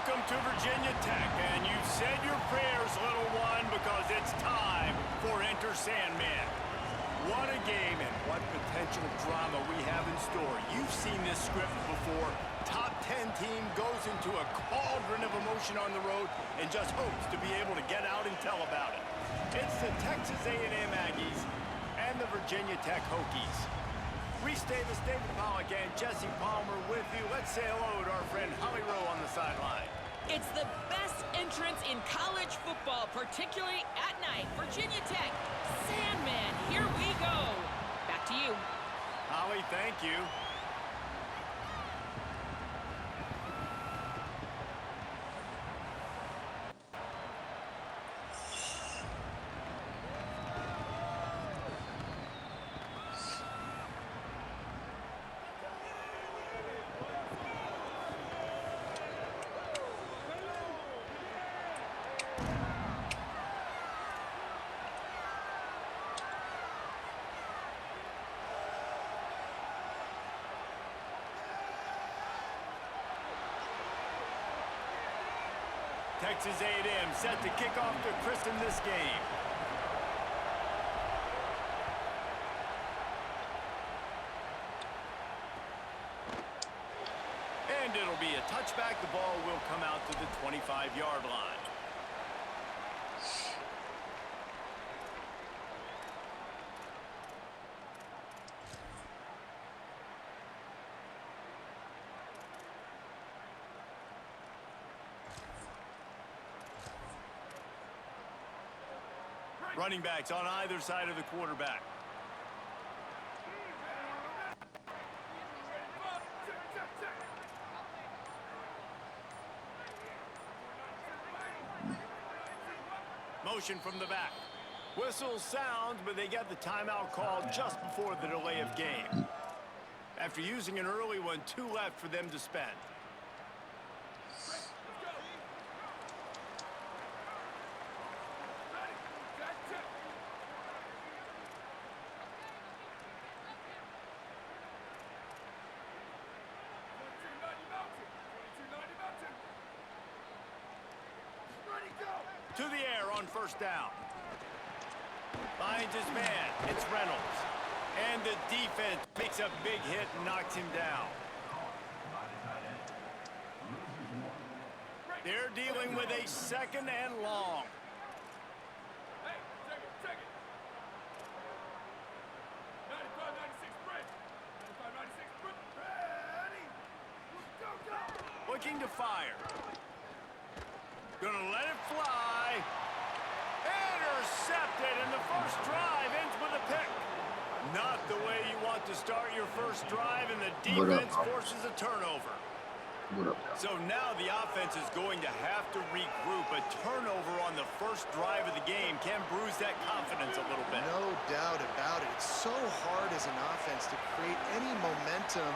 Welcome to Virginia Tech, and you've said your prayers, little one, because it's time for Enter Sandman. What a game and what potential drama we have in store. You've seen this script before. Top 10 team goes into a cauldron of emotion on the road and just hopes to be able to get out and tell about it. It's the Texas A&M Aggies and the Virginia Tech Hokies. Reese Davis, David Pollock, and Jesse Palmer with you. Let's say hello to our friend Holly Rowe on the sideline. It's the best entrance in college football, particularly at night. Virginia Tech, Sandman, here we go. Back to you. Holly, thank you. Texas A&M set to kick off to christen this game. And it'll be a touchback. The ball will come out to the 25-yard line. Running backs on either side of the quarterback. Motion from the back. Whistle sounds, but they get the timeout called just before the delay of game. After using an early one, 2 left for them to spend. To the air on first down. Finds his man. It's Reynolds. And the defense makes a big hit and knocks him down. They're dealing with a second and long. Hey, take it. 95-96 break. 95-96 break. Ready. Go. Looking to fire. Gonna let it fly. Intercepted, and the first drive ends with a pick. Not the way you want to start your first drive, and the defense forces a turnover. So now the offense is going to have to regroup. A turnover on the first drive of the game can bruise that confidence a little bit. No doubt about it. It's so hard as an offense to create any momentum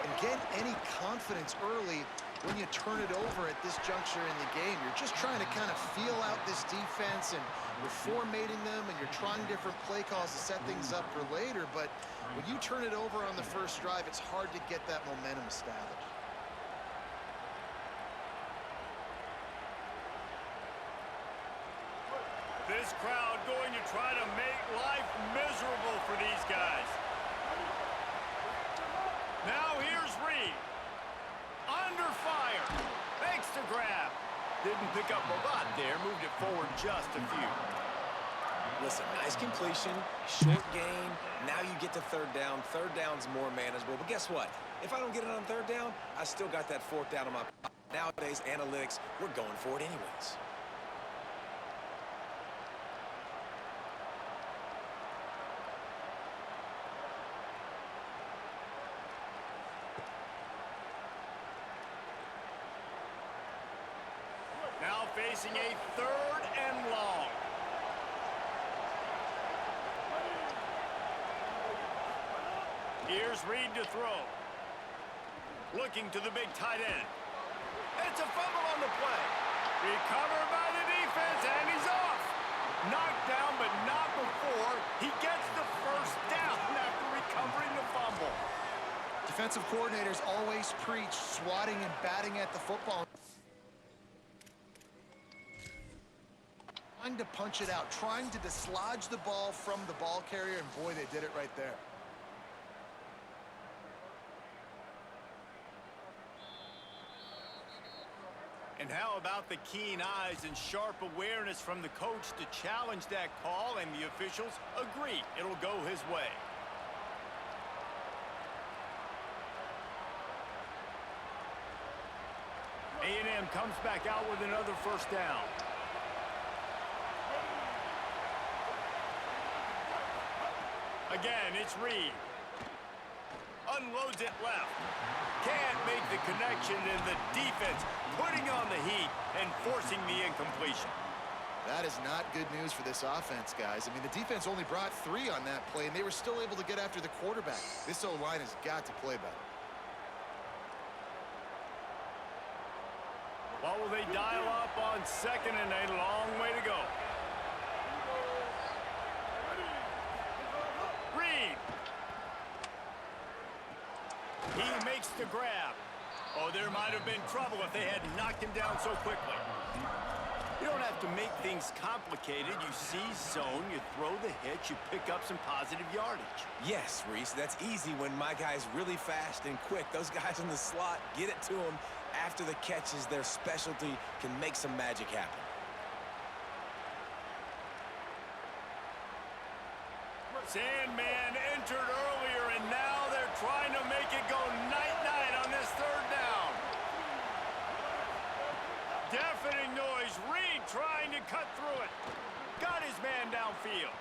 and get any confidence early when you turn it over at this juncture in the game. You're just trying to kind of feel out this defense, and you're formatting them, and you're trying different play calls to set things up for later. But when you turn it over on the first drive, it's hard to get that momentum established. This crowd going to try to make life miserable for these guys. Now here's Reed. Under fire. Thanks to grab. Didn't pick up a lot there. Moved it forward just a few. Listen, nice completion, short gain. Now you get to third down. Third down's more manageable. But guess what? If I don't get it on third down, I still got that fourth down on my pocket. Nowadays, analytics, we're going for it anyways. Now facing a third and long. Here's Reed to throw. Looking to the big tight end. It's a fumble on the play. Recovered by the defense, and he's off. Knocked down, but not before he gets the first down after recovering the fumble. Defensive coordinators always preach swatting and batting at the football. launch it out, trying to dislodge the ball from the ball carrier, and boy, they did it right there. And how about the keen eyes and sharp awareness from the coach to challenge that call, and the officials agree it'll go his way. A&M comes back out with another first down. Again, it's Reed. Unloads it left. Can't make the connection, and the defense putting on the heat and forcing the incompletion. That is not good news for this offense, guys. I mean, the defense only brought 3 on that play, and they were still able to get after the quarterback. This O-line has got to play better. What will they dial up on second, and a long way to go? Reed. He makes the grab. Oh, there might have been trouble if they had knocked him down so quickly. You don't have to make things complicated. You see zone, you throw the hitch, you pick up some positive yardage. Yes, Reese, that's easy when my guy's really fast and quick. Those guys in the slot, get it to them after the catch is their specialty, can make some magic happen. Sandman entered earlier, and now they're trying to make it go night-night on this third down. Deafening noise. Reed trying to cut through it. Got his man downfield.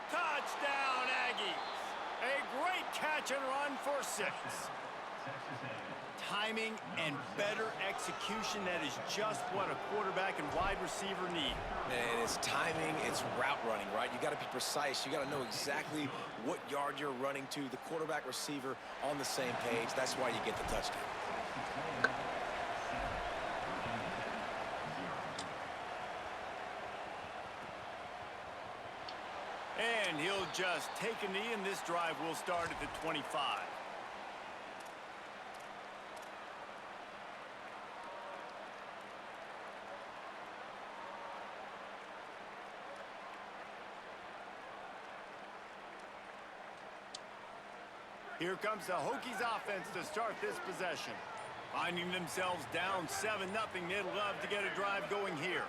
Touchdown, Aggies. A great catch and run for 6. Timing and better execution, that is just what a quarterback and wide receiver need. And it's timing, it's route running, right? You got to be precise. You got to know exactly what yard you're running to. The quarterback receiver on the same page. That's why you get the touchdown. And he'll just take a knee, and this drive will start at the 25. Here comes the Hokies offense to start this possession. Finding themselves down 7-0, they'd love to get a drive going here.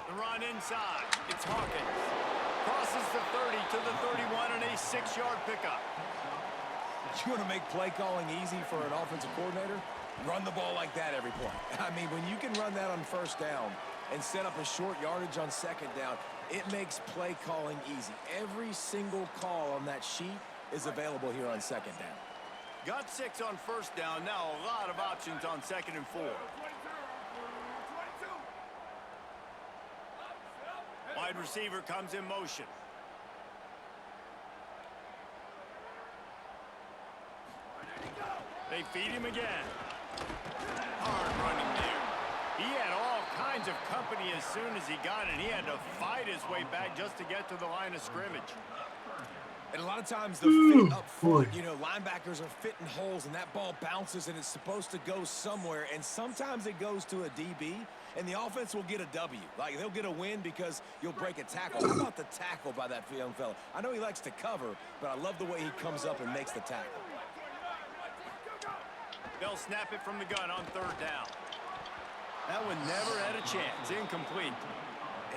The run inside. It's Hawkins. Crosses the 30 to the 31 and a 6-yard pickup. You want to make play calling easy for an offensive coordinator? Run the ball like that every play. I mean, when you can run that on first down and set up a short yardage on second down, it makes play calling easy. Every single call on that sheet is available here on second down. Got 6 on first down. Now a lot of options on second and 4. Wide receiver comes in motion. They feed him again. Hard running there. He had all kinds of company as soon as he got it. He had to fight his way back just to get to the line of scrimmage. And a lot of times the fit up front, you know, linebackers are fitting holes, and that ball bounces, and it's supposed to go somewhere, and sometimes it goes to a DB, and the offense will get a W. Like, they'll get a win because you'll break a tackle. How about the tackle by that young fella? I know he likes to cover, but I love the way he comes up and makes the tackle. They'll snap it from the gun on third down. That one never had a chance. Incomplete.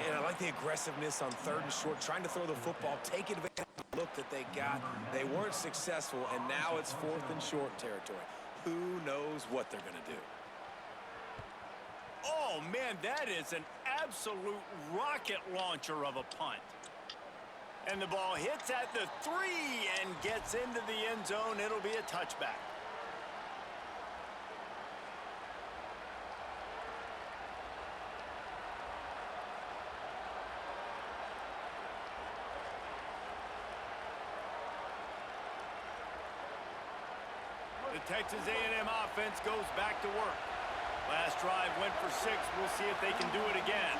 And I like the aggressiveness on third and short, trying to throw the football, take advantage of the look that they got. They weren't successful, and now it's 4th and short territory. Who knows what they're going to do? Oh, man, that is an absolute rocket launcher of a punt. And the ball hits at the 3 and gets into the end zone. It'll be a touchback. The Texas A&M offense goes back to work. Last drive went for 6. We'll see if they can do it again.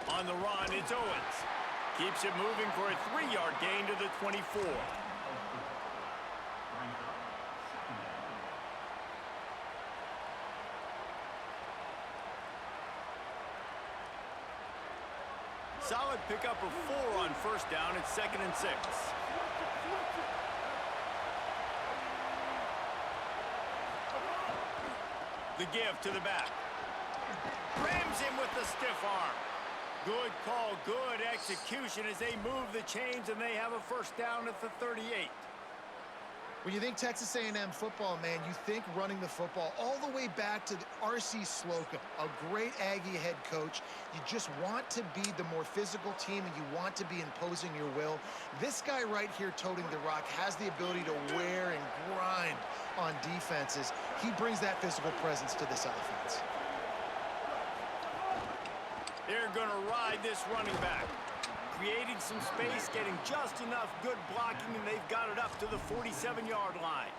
On the run, it's Owens. Keeps it moving for a 3-yard gain to the 24. Solid pickup of 4 on first down. It's 2nd and 6. The give to the back. Rams him with the stiff arm. Good call, good execution as they move the chains, and they have a first down at the 38. When you think Texas A&M football, man, you think running the football all the way back to R.C. Slocum, a great Aggie head coach. You just want to be the more physical team, and you want to be imposing your will. This guy right here toting the rock has the ability to wear and grind on defenses. He brings that physical presence to this offense. They're going to ride this running back. Creating some space, getting just enough good blocking, and they've got it up to the 47-yard line.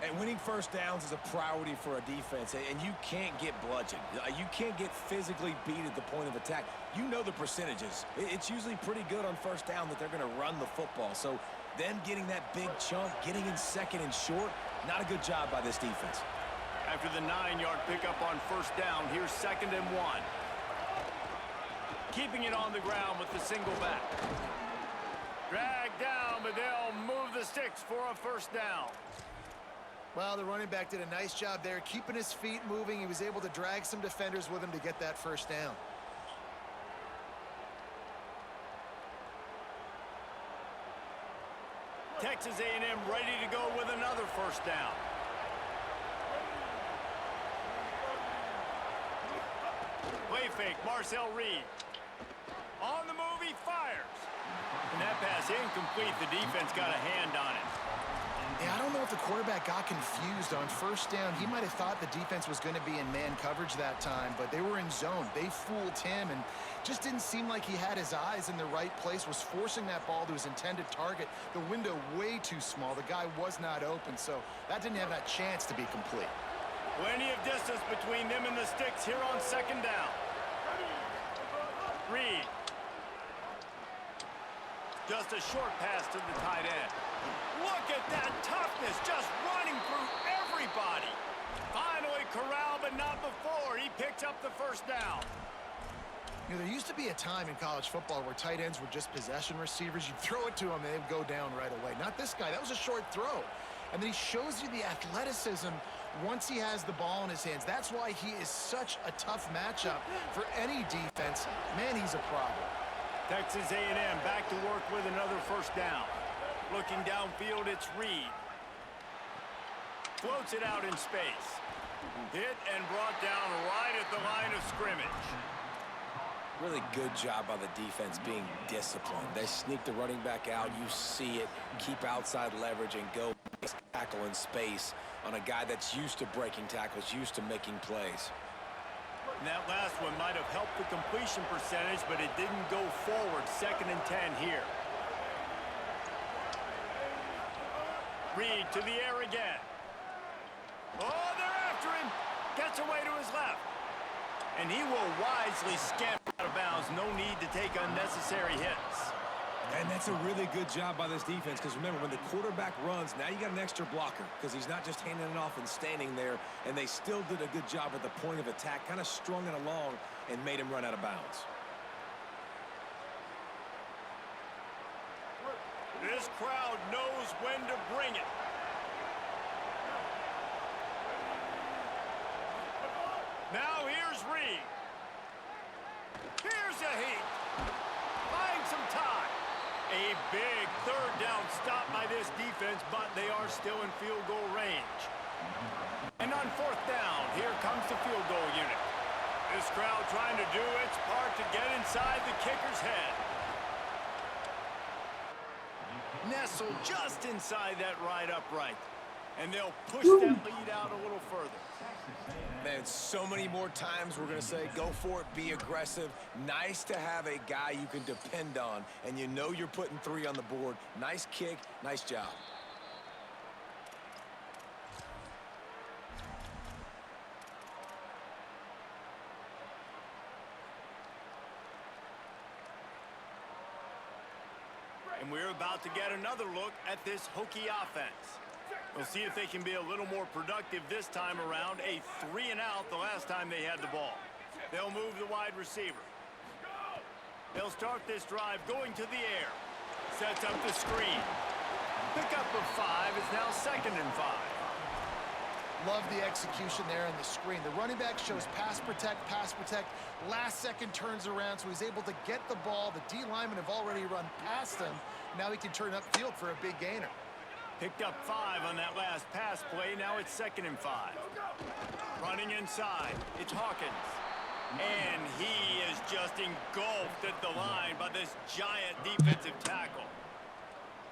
And winning first downs is a priority for a defense, and you can't get bludgeoned. You can't get physically beat at the point of attack. You know the percentages. It's usually pretty good on first down that they're going to run the football. So them getting that big chunk, getting in 2nd and short, not a good job by this defense. After the 9-yard pickup on first down, here's 2nd and 1. Keeping it on the ground with the single back. Drag down, but they'll move the sticks for a first down. Well, the running back did a nice job there, keeping his feet moving. He was able to drag some defenders with him to get that first down. Texas A&M ready to go with another first down. Play fake, Marcel Reed. On the move, he fires. And that pass incomplete. The defense got a hand on it. Yeah, I don't know if the quarterback got confused on first down. He might have thought the defense was going to be in man coverage that time, but they were in zone. They fooled him and just didn't seem like he had his eyes in the right place, was forcing that ball to his intended target. The window way too small. The guy was not open, so that didn't have that chance to be complete. Plenty of distance between them and the sticks here on 2nd down. Reed. Just a short pass to the tight end. Look at that toughness, just running through everybody. Finally corralled, but not before. He picks up the first down. You know, there used to be a time in college football where tight ends were just possession receivers. You'd throw it to them, and they'd go down right away. Not this guy. That was a short throw. And then he shows you the athleticism once he has the ball in his hands. That's why he is such a tough matchup for any defense. Man, he's a problem. Texas A&M back to work with another first down. Looking downfield, it's Reed. Floats it out in space. Hit and brought down right at the line of scrimmage. Really good job by the defense being disciplined. They sneak the running back out. You see it. Keep outside leverage and go tackle in space on a guy that's used to breaking tackles, used to making plays. And that last one might have helped the completion percentage, but it didn't go forward. 2nd and 10 here. Reed to the air again. Oh, they're after him. Gets away to his left. And he will wisely scamper out of bounds. No need to take unnecessary hits. And that's a really good job by this defense, because remember, when the quarterback runs, now you got an extra blocker, because he's not just handing it off and standing there, and they still did a good job at the point of attack, kind of strung it along and made him run out of bounds. This crowd knows when to bring it. Now here's Reed. Here's a heat. Buying some time. A big 3rd down stop by this defense, but they are still in field goal range. And on 4th down, here comes the field goal unit. This crowd trying to do its part to get inside the kicker's head. Nestled just inside that right upright. And they'll push that lead out a little further. Man, so many more times we're going to say, go for it, be aggressive. Nice to have a guy you can depend on, and you know you're putting 3 on the board. Nice kick, nice job. And we're about to get another look at this Hokie offense. We'll see if they can be a little more productive this time around. A 3 and out the last time they had the ball. They'll move the wide receiver. They'll start this drive going to the air. Sets up the screen. Pickup of 5 is now 2nd and 5. Love the execution there on the screen. The running back shows pass protect, last second turns around, so he's able to get the ball. The D linemen have already run past him. Now he can turn upfield for a big gainer. Picked up 5 on that last pass play. Now it's 2nd and 5. Running inside, it's Hawkins. And he is just engulfed at the line by this giant defensive tackle.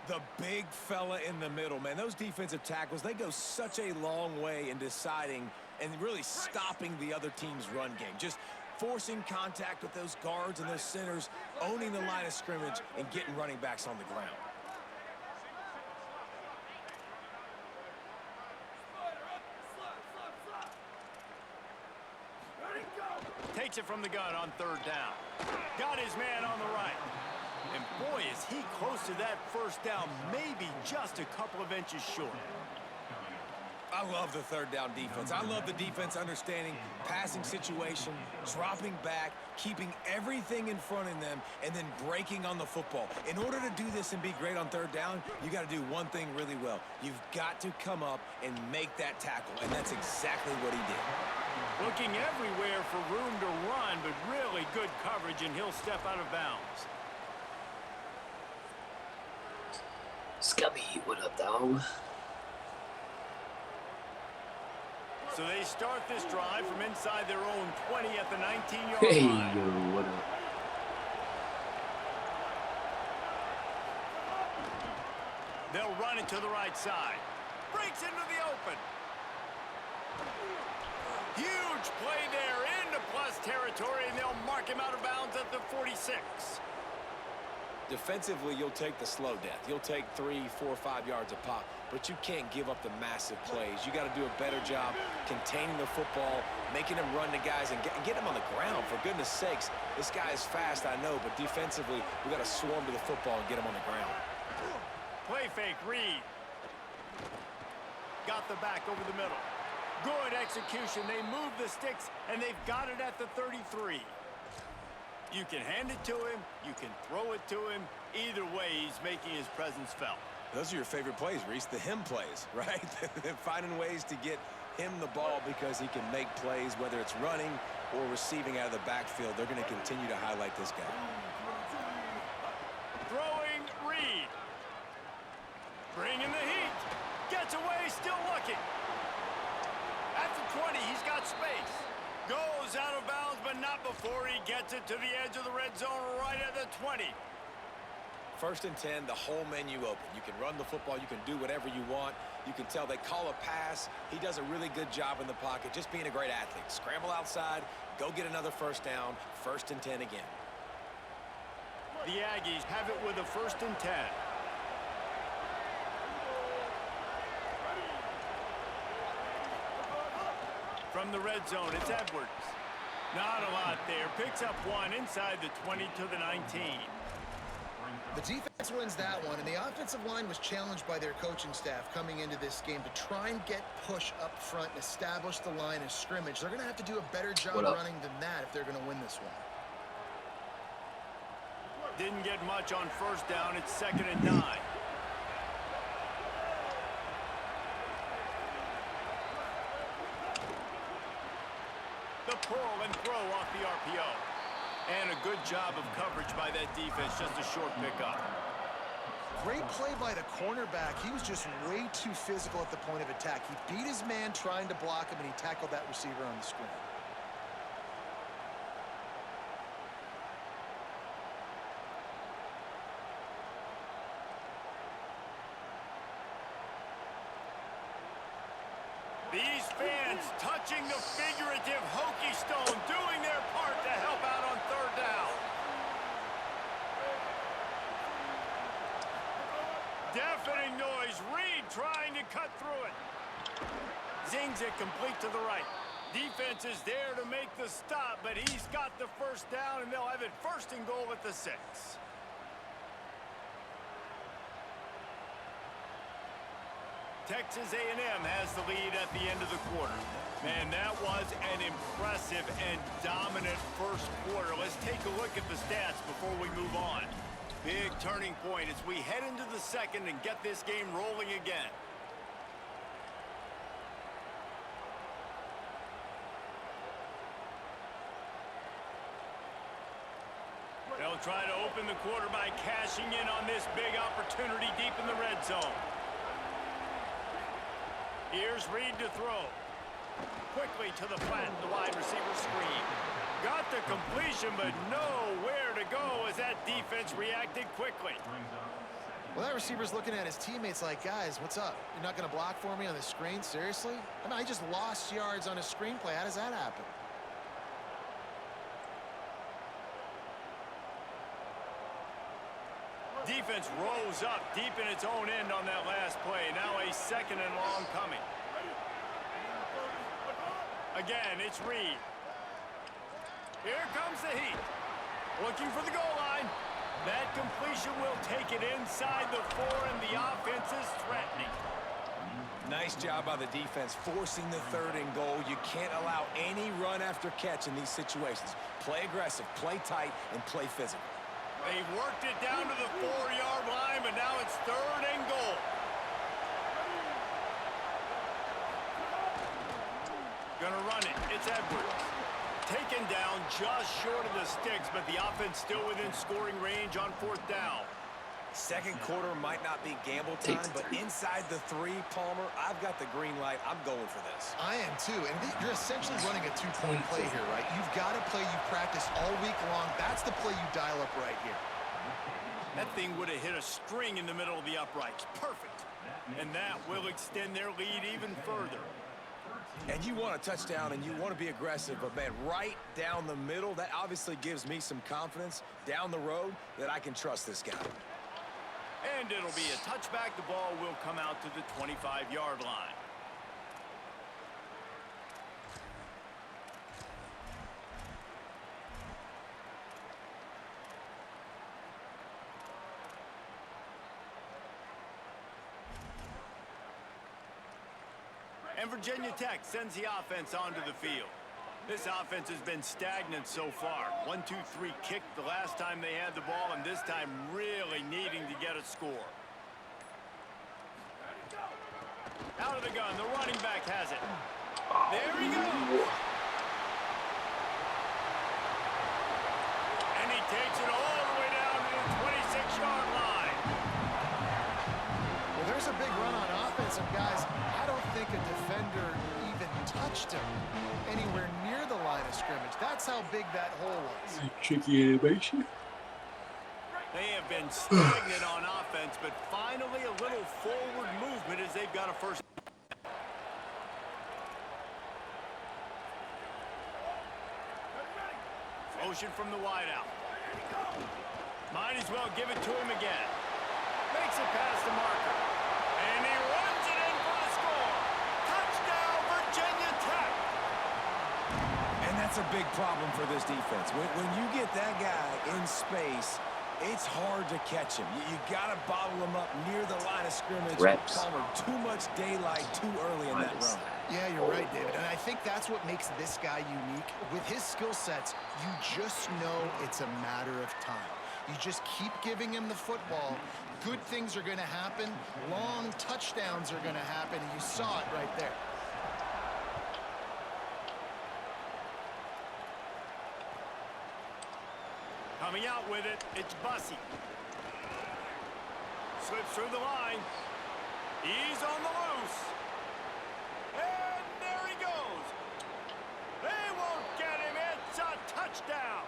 The big fella in the middle, man. Those defensive tackles, they go such a long way in deciding and really stopping the other team's run game. Just forcing contact with those guards and those centers, owning the line of scrimmage, and getting running backs on the ground. Takes it from the gun on 3rd down. Got his man on the right. And boy, is he close to that 1st down, maybe just a couple of inches short. I love the 3rd down defense. I love the defense understanding passing situation, dropping back, keeping everything in front of them, and then breaking on the football. In order to do this and be great on 3rd down, you got to do one thing really well. You've got to come up and make that tackle, and that's exactly what he did. Looking everywhere for room to run, but really good coverage, and he'll step out of bounds. Scubby, what up, dog? So they start this drive from inside their own 20 at the 19-yard Hey, line. yo, what up? They'll run it to the right side. Breaks into the open. Huge play there into plus territory, and they'll mark him out of bounds at the 46. Defensively, you'll take the slow death. You'll take 3, 4, 5 yards a pop, but you can't give up the massive plays. You got to do a better job containing the football, making him run the guys, and get him on the ground. For goodness sakes, this guy is fast, I know, but defensively, we got to swarm to the football and get him on the ground. Play fake, Reed. Got the back over the middle. Good execution. They move the sticks, and they've got it at the 33. You can hand it to him. You can throw it to him. Either way, he's making his presence felt. Those are your favorite plays, Reese, the him plays, right? Finding ways to get him the ball because he can make plays, whether it's running or receiving out of the backfield. They're going to continue to highlight this guy. Throwing Reed. Bringing the heat. Gets away, still looking. At the 20, he's got space. Goes out of bounds, but not before he gets it to the edge of the red zone right at the 20. 1st and 10, the whole menu open. You can run the football. You can do whatever you want. You can tell they call a pass. He does a really good job in the pocket, just being a great athlete. Scramble outside, go get another 1st down, 1st and 10 again. The Aggies have it with a 1st and 10. From the red zone, it's Edwards. Not a lot there. Picks up 1 inside the 20 to the 19. The defense wins that one, and the offensive line was challenged by their coaching staff coming into this game to try and get push up front and establish the line of scrimmage. They're going to have to do a better job running than that if they're going to win this one. Didn't get much on 1st down. It's 2nd and 9. The pull and throw off the RPO. And a good job of coverage by that defense, just a short pickup. Great play by the cornerback. He was just way too physical at the point of attack. He beat his man trying to block him, and he tackled that receiver on the screen. These fans touching the figurative hokey stone, doing their part to help out on 3rd down. Deafening noise. Reed trying to cut through it. Zings it complete to the right. Defense is there to make the stop, but he's got the 1st down, and they'll have it 1st and goal at the 6. Texas A&M has the lead at the end of the quarter. Man, that was an impressive and dominant first quarter. Let's take a look at the stats before we move on. Big turning point as we head into the second and get this game rolling again. They'll try to open the quarter by cashing in on this big opportunity deep in the red zone. Here's Reed to throw. Quickly to the flat, the wide receiver screen. Got the completion, but nowhere to go as that defense reacted quickly. Well, that receiver's looking at his teammates like, guys, what's up? You're not going to block for me on the screen? Seriously? I mean, I just lost yards on a screenplay. How does that happen? Defense rose up deep in its own end on that last play. Now a second and long coming. Again, it's Reed. Here comes the heat. Looking for the goal line. That completion will take it inside the 4, and the offense is threatening. Nice job by the defense forcing the 3rd and goal. You can't allow any run after catch in these situations. Play aggressive, play tight, and play physical. They worked it down to the 4-yard line, but now it's 3rd and goal. Gonna run it. It's Edwards. Taken down just short of the sticks, but the offense still within scoring range on 4th down. Second quarter might not be gamble time, but inside the 3, Palmer, I've got the green light. I'm going for this. I am too, and you're essentially running a 2-point play here, right? You've got a play you've practiced all week long. That's the play you dial up right here. That thing would have hit a string in the middle of the uprights. Perfect. And that will extend their lead even further. And you want a touchdown and you want to be aggressive, but man, right down the middle, that obviously gives me some confidence down the road that I can trust this guy. And it'll be a touchback. The ball will come out to the 25-yard line. And Virginia Tech sends the offense onto the field. This offense has been stagnant so far. 1-2-3 kick the last time they had the ball, and this time really needing to get a score. Out of the gun, the running back has it. There he goes. And he takes it all the way down to the 26-yard line. Well, there's a big run on offense, and guys, I don't think a defender even touched him anywhere near the line of scrimmage. That's how big that hole was. Tricky animation. They have been stagnant on offense, but finally a little forward movement as they've got a first. Motion from the wideout. Might as well give it to him again. Makes it past the marker. And he runs it in for the score. Touchdown, Virginia Tech. And that's a big problem for this defense. When you get that guy in space, it's hard to catch him. You got to bottle him up near the line of scrimmage. Reps. Palmer, too much daylight too early in that run. Yeah, you're right, David. And I think that's what makes this guy unique. With his skill sets, you just know it's a matter of time. You just keep giving him the football. Good things are going to happen. Long touchdowns are going to happen. And you saw it right there. Coming out with it, it's Bussey. Slips through the line. He's on the loose. And there he goes. They won't get him. It's a touchdown.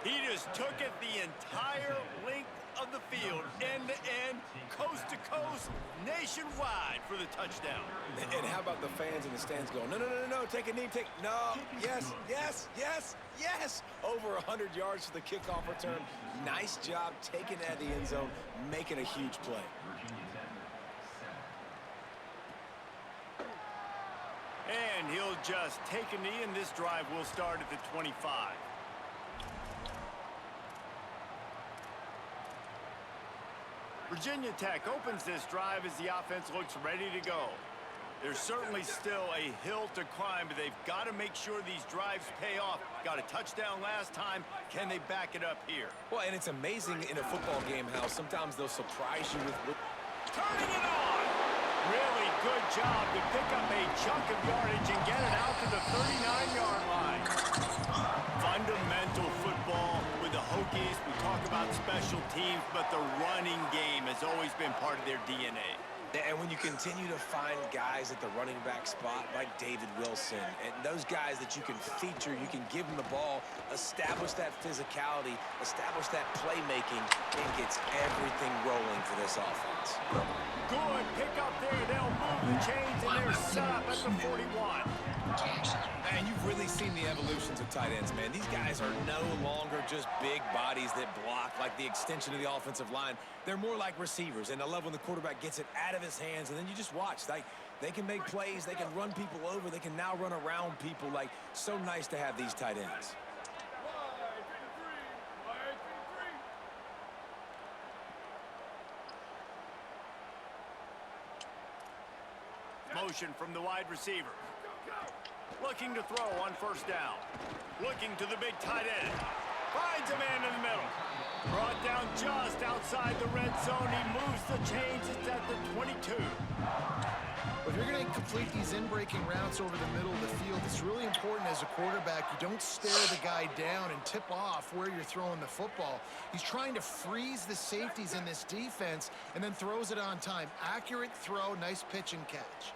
He just took it the entire length of the field, end to end, coast to coast, nationwide for the touchdown. And how about the fans in the stands going, no, no, no, no, no, take a knee, take, no, yes, yes, yes, yes. Over 100 yards for the kickoff return. Nice job taking it out of the end zone, making a huge play. And he'll just take a knee, and this drive will start at the 25. Virginia Tech opens this drive as the offense looks ready to go. There's certainly still a hill to climb, but they've got to make sure these drives pay off. Got a touchdown last time. Can they back it up here? Well, and it's amazing in a football game how sometimes they'll surprise you with... Turning it on! Really good job to pick up a chunk of yardage and get it out to the 39-yard line. Fundamental football with the Hokies. We talk about special teams, but the running game has always been part of their DNA. And when you continue to find guys at the running back spot like David Wilson, and those guys that you can feature, you can give them the ball, establish that physicality, establish that playmaking, it gets everything rolling for this offense. Good pick up there. They'll move the chains, and they're set up at the 41. Man, you've really seen the evolutions of tight ends, man. These guys are no longer just big bodies that block like the extension of the offensive line. They're more like receivers, and I love when the quarterback gets it out of his hands, and then you just watch. They can make plays. They can run people over. They can now run around people. Like, so nice to have these tight ends. Motion from the wide receiver. Looking to throw on first down. Looking to the big tight end. Finds a man in the middle. Brought down just outside the red zone. He moves the chains. It's at the 22. If you're going to complete these in-breaking routes over the middle of the field, it's really important as a quarterback you don't stare the guy down and tip off where you're throwing the football. He's trying to freeze the safeties in this defense and then throws it on time. Accurate throw, nice pitch and catch.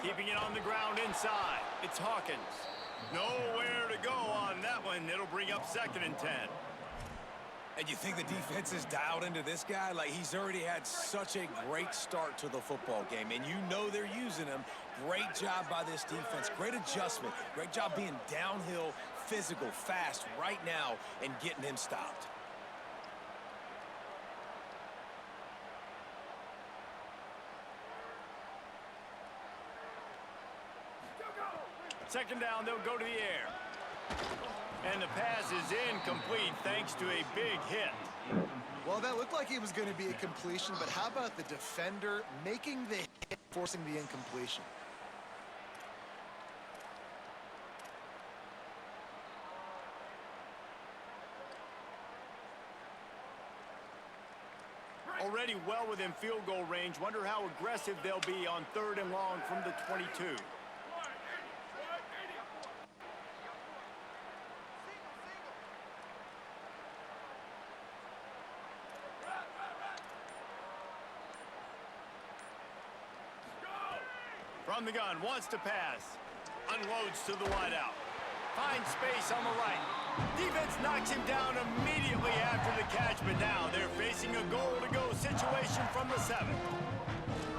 Keeping it on the ground inside. It's Hawkins. Nowhere to go on that one. It'll bring up 2nd and 10. And you think the defense is dialed into this guy? Like, he's already had such a great start to the football game, and you know they're using him. Great job by this defense. Great adjustment. Great job being downhill, physical, fast right now and getting him stopped. Second down, they'll go to the air. And the pass is incomplete thanks to a big hit. Well, that looked like it was going to be a completion, but how about the defender making the hit, forcing the incompletion? Already well within field goal range. Wonder how aggressive they'll be on 3rd and long from the 22. From the gun, wants to pass. Unloads to the wideout. Finds space on the right. Defense knocks him down immediately after the catch, but now they're facing a goal-to-go situation from the 7.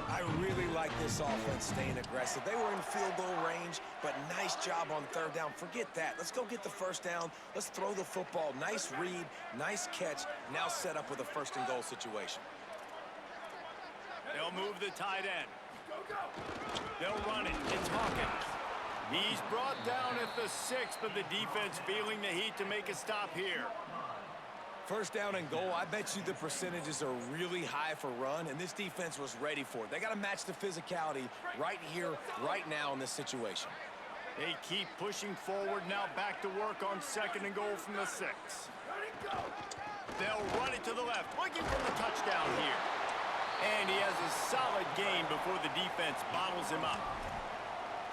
I really like this offense staying aggressive. They were in field goal range, but nice job on 3rd down. Forget that. Let's go get the 1st down. Let's throw the football. Nice read, nice catch. Now set up with a 1st and goal situation. They'll move the tight end. They'll run it. It's Hawkins. He's brought down at the 6, but the defense feeling the heat to make a stop here. 1st down and goal. I bet you the percentages are really high for run, and this defense was ready for it. They got to match the physicality right here, right now in this situation. They keep pushing forward. Now back to work on 2nd and goal from the 6. They'll run it to the left, looking for the touchdown here. And he has a solid gain before the defense bottles him up.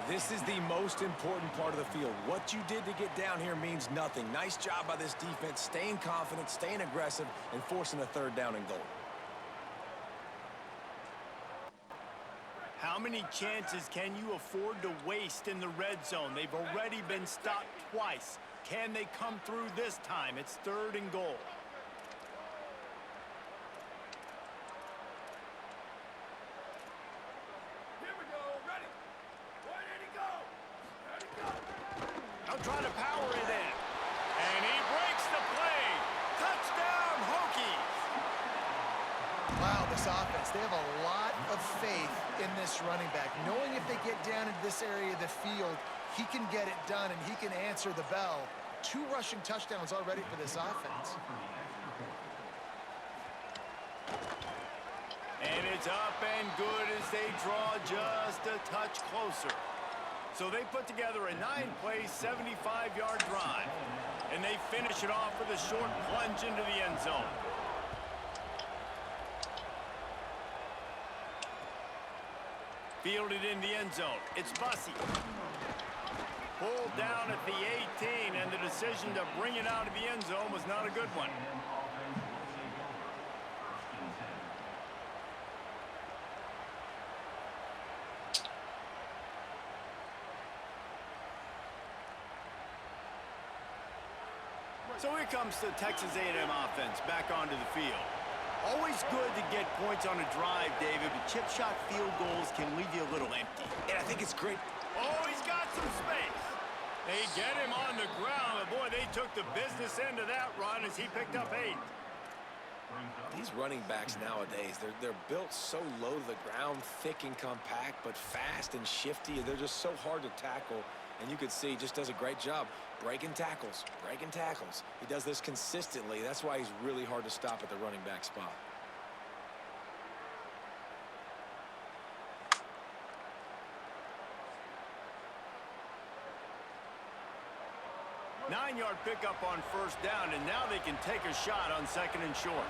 This is the most important part of the field. What you did to get down here means nothing. Nice job by this defense, staying confident, staying aggressive, and forcing a 3rd down and goal. How many chances can you afford to waste in the red zone? They've already been stopped twice. Can they come through this time? It's 3rd and goal. Trying to power it in. And he breaks the play. Touchdown, Hokies. Wow, this offense, they have a lot of faith in this running back. Knowing if they get down into this area of the field, he can get it done and he can answer the bell 2 rushing touchdowns already for this offense. And it's up and good as they draw just a touch closer. So they put together a 9-play, 75-yard drive. And they finish it off with a short plunge into the end zone. Fielded in the end zone. It's Bussy. Pulled down at the 18, and the decision to bring it out of the end zone was not a good one. So here comes the Texas A&M offense back onto the field. Always good to get points on a drive, David, but chip shot field goals can leave you a little empty. And I think it's great. Oh, he's got some space. They get him on the ground, but boy, they took the business end of that run as he picked up 8. These running backs nowadays, they're built so low to the ground, thick and compact, but fast and shifty. They're just so hard to tackle. And you could see he just does a great job breaking tackles, breaking tackles. He does this consistently. That's why he's really hard to stop at the running back spot. Nine-yard pickup on first down, and now they can take a shot on 2nd and short.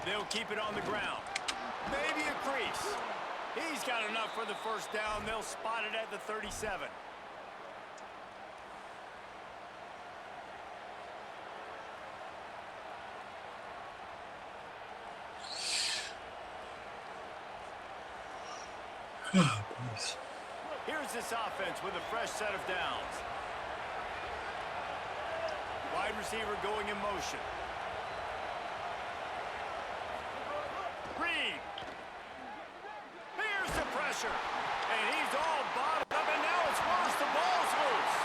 They'll keep it on the ground. Maybe a crease. He's got enough for the first down. They'll spot it at the 37. Here's this offense with a fresh set of downs. Wide receiver going in motion. Reed. Here's the pressure. And he's all bottled up, and now it's worse. The ball's loose.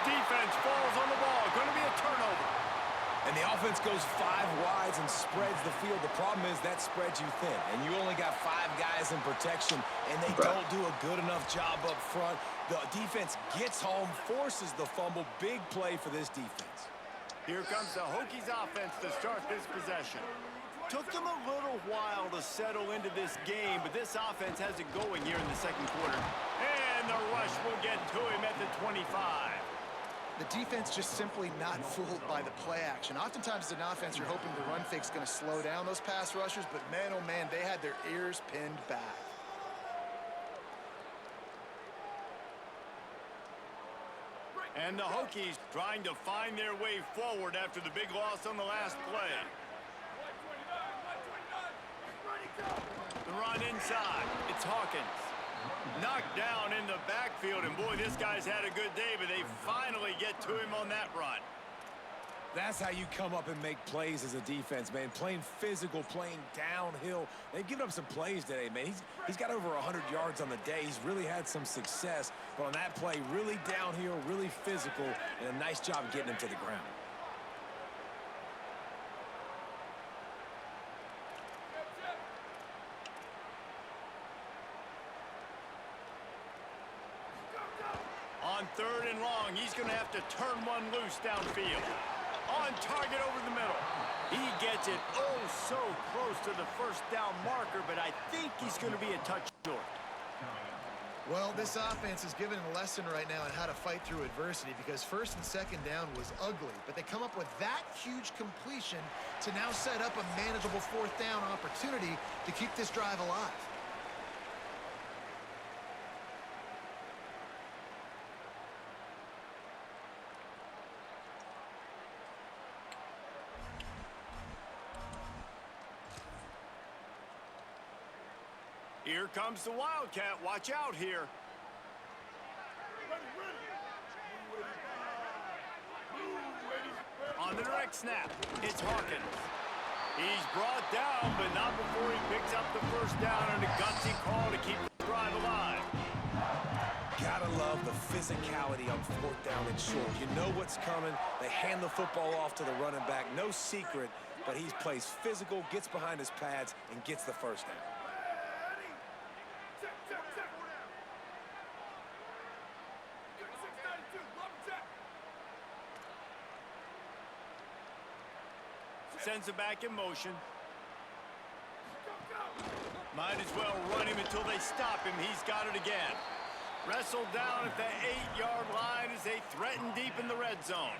Defense falls on the ball. Going to be a turnover. And the offense goes 5 wides and spreads the field. The problem is that spreads you thin, and you only got 5 guys in protection, and they don't do a good enough job up front. The defense gets home, forces the fumble. Big play for this defense. Here comes the Hokies offense to start this possession. Took them a little while to settle into this game, but this offense has it going here in the second quarter. And the rush will get to him at the 25. The defense just simply not fooled by the play action. Oftentimes as an offense, you're hoping the run fake's going to slow down those pass rushers, but man, oh man, they had their ears pinned back. And the Hokies trying to find their way forward after the big loss on the last play. The run inside. It's Hawkins. Knocked down in the backfield, and boy, this guy's had a good day, but they finally get to him on that run. That's how you come up and make plays as a defense, man. Playing physical, playing downhill. They've given up some plays today, man. He's got over 100 yards on the day. He's really had some success, but on that play, really downhill, really physical, and a nice job getting him to the ground. On 3rd and long, he's going to have to turn one loose downfield. On target over the middle. He gets it oh so close to the first down marker, but I think he's going to be a touch short. Well, this offense is given a lesson right now on how to fight through adversity, because 1st and 2nd down was ugly, but they come up with that huge completion to now set up a manageable 4th down opportunity to keep this drive alive. Here comes the Wildcat. Watch out here. On the direct snap, it's Hawkins. He's brought down, but not before he picks up the first down and a gutsy call to keep the drive alive. Gotta love the physicality on 4th down and short. You know what's coming. They hand the football off to the running back. No secret, but he plays physical, gets behind his pads, and gets the first down. Sends it back in motion. Might as well run him until they stop him. He's got it again. Wrestled down at the 8-yard line as they threaten deep in the red zone.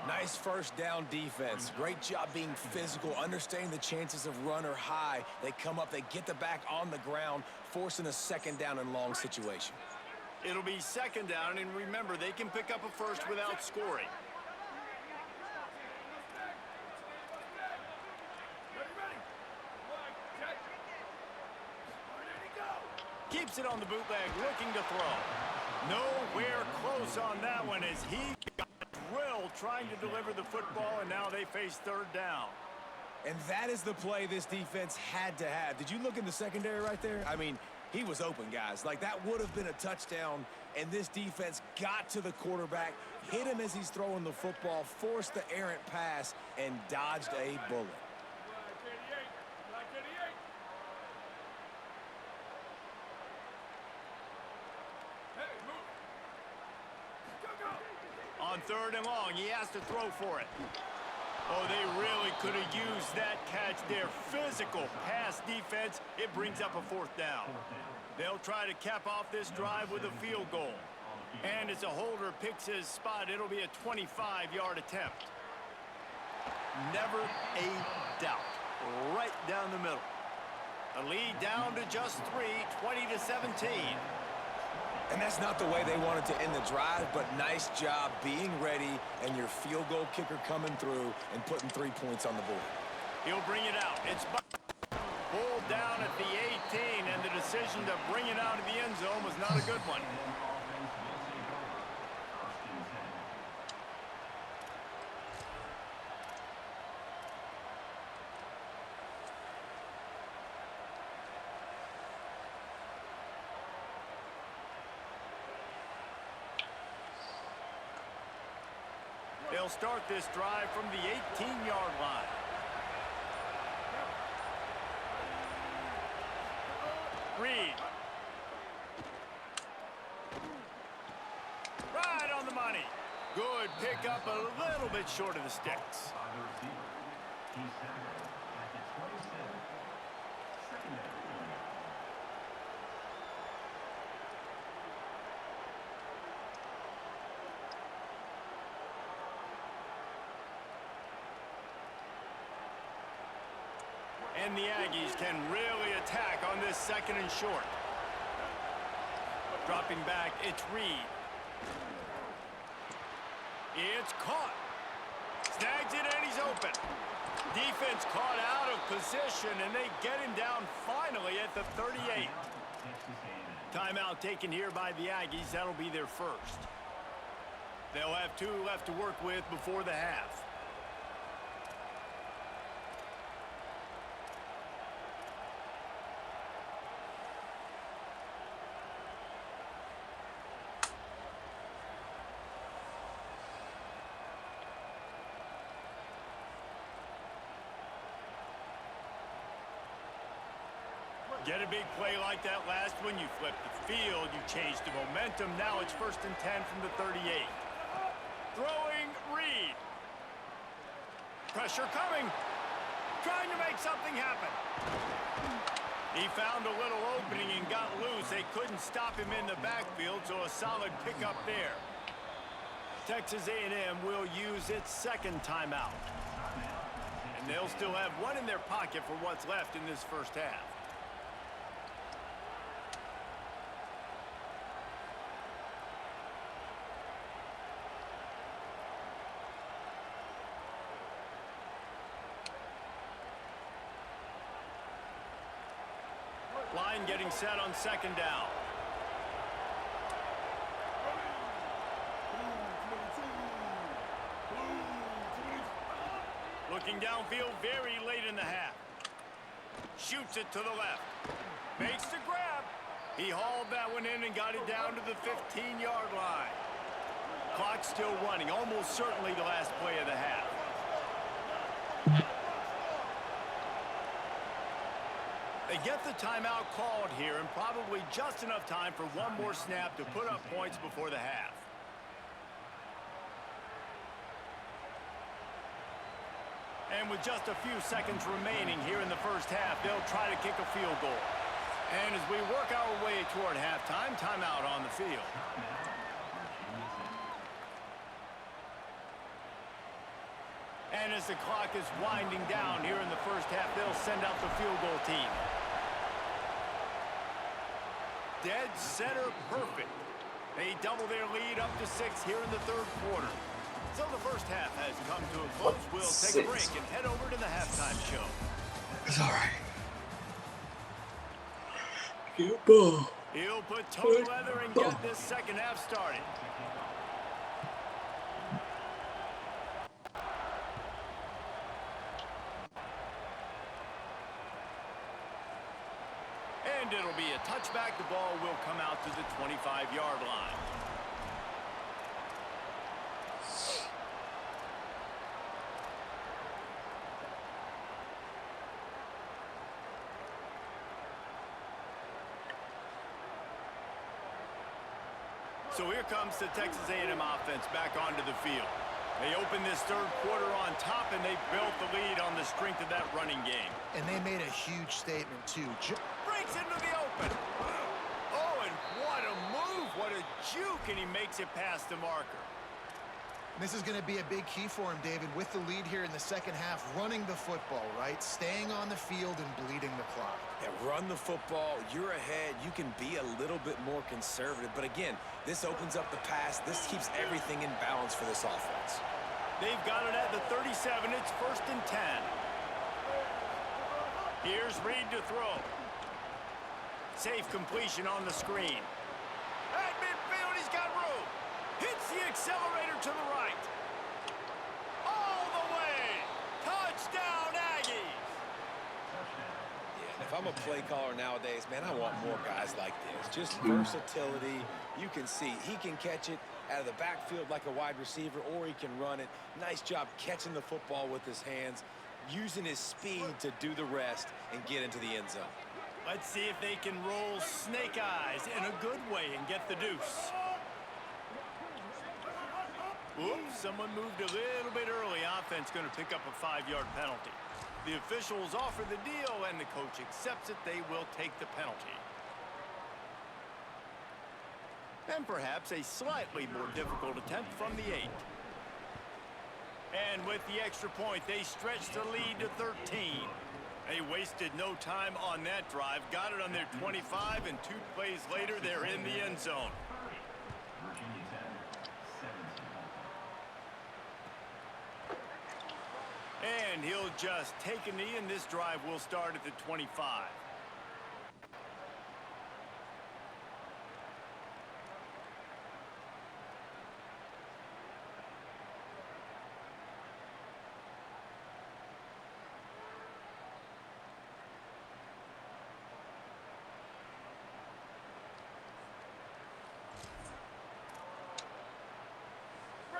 Nice first down defense. Great job being physical, understanding the chances of run are high. They come up, they get the back on the ground, forcing a second down and long situation. It'll be second down, and remember, they can pick up a first without scoring. Keeps it on the bootleg, looking to throw. Nowhere close on that one as he got drilled trying to deliver the football, and now they face third down. And that is the play this defense had to have. Did you look in the secondary right there? I mean, he was open, guys. Like, that would have been a touchdown, and this defense got to the quarterback, hit him as he's throwing the football, forced the errant pass, and dodged a bullet. On third and long, he has to throw for it. Oh, they really could have used that catch there. Physical pass defense. It brings up a fourth down. They'll try to cap off this drive with a field goal. And as a holder picks his spot, it'll be a 25-yard attempt. Never a doubt. Right down the middle. A lead down to just 3, 20-17. And that's not the way they wanted to end the drive, but nice job being ready and your field goal kicker coming through and putting 3 points on the board. He'll bring it out. It's pulled down at the 18, and the decision to bring it out of the end zone was not a good one. They'll start this drive from the 18-yard line. Reed. Right on the money. Good pickup, a little bit short of the sticks. And the Aggies can really attack on this second and short. Dropping back, it's Reed. It's caught. Snags it and he's open. Defense caught out of position and they get him down finally at the 38. Timeout taken here by the Aggies. That'll be their first. They'll have 2 left to work with before the half. Get a big play like that last one, you flip the field, you change the momentum. Now it's 1st and 10 from the 38. Throwing Reed. Pressure coming. Trying to make something happen. He found a little opening and got loose. They couldn't stop him in the backfield, so a solid pickup there. Texas A&M will use its second timeout. And they'll still have one in their pocket for what's left in this first half. Line getting set on second down. Looking downfield very late in the half. Shoots it to the left. Makes the grab. He hauled that one in and got it down to the 15-yard line. Clock still running. Almost certainly the last play of the half. They get the timeout called here and probably just enough time for one more snap to put up points before the half. And with just a few seconds remaining here in the first half, they'll try to kick a field goal. And as we work our way toward halftime, timeout on the field. And as the clock is winding down here in the first half, they'll send out the field goal team. Dead center perfect. They double their lead up to 6 here in the third quarter. So the first half has come to a close. We'll take a break and head over to the halftime show. It's alright. He'll put toe leather and get this second half started. And it'll be a touchback. The ball will come out to the 25-yard line. So here comes the Texas A&M offense back onto the field. They opened this third quarter on top, and they built the lead on the strength of that running game. And they made a huge statement, too. Breaks into the open. Oh, and what a move. What a juke, and he makes it past the marker. This is going to be a big key for him, David, with the lead here in the second half, running the football, right? Staying on the field and bleeding the clock. Yeah, run the football. You're ahead. You can be a little bit more conservative. But again, this opens up the pass. This keeps everything in balance for this offense. They've got it at the 37. It's 1st and 10. Here's Reed to throw. Safe completion on the screen. At midfield, he's got room. Hits the accelerator to the right. All the way. Touchdown, Aggies. Yeah, if I'm a play caller nowadays, man, I want more guys like this. Just versatility. You can see he can catch it out of the backfield like a wide receiver, or he can run it. Nice job catching the football with his hands, using his speed to do the rest and get into the end zone. Let's see if they can roll snake eyes in a good way and get the deuce. Oops, someone moved a little bit early. Offense going to pick up a 5-yard penalty. The officials offer the deal, and the coach accepts it. They will take the penalty. And perhaps a slightly more difficult attempt from the 8. And with the extra point, they stretch the lead to 13. They wasted no time on that drive. Got it on their 25, and 2 plays later, they're in the end zone. And he'll just take a knee, and this drive will start at the 25.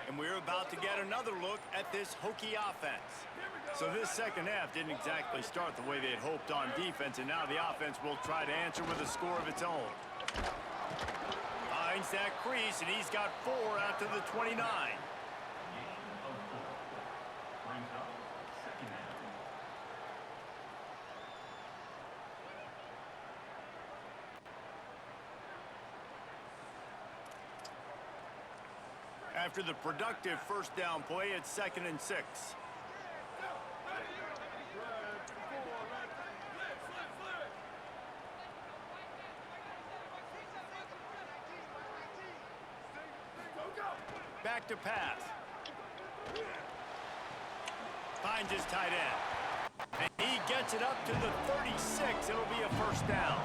And we're about to get another look at this Hokie offense. So this second half didn't exactly start the way they had hoped on defense, and now the offense will try to answer with a score of its own. Finds that crease, and he's got 4 out to the 29. After the productive first down play, it's 2nd and 6. Back to pass. Finds his tight end. And he gets it up to the 36. It'll be a first down.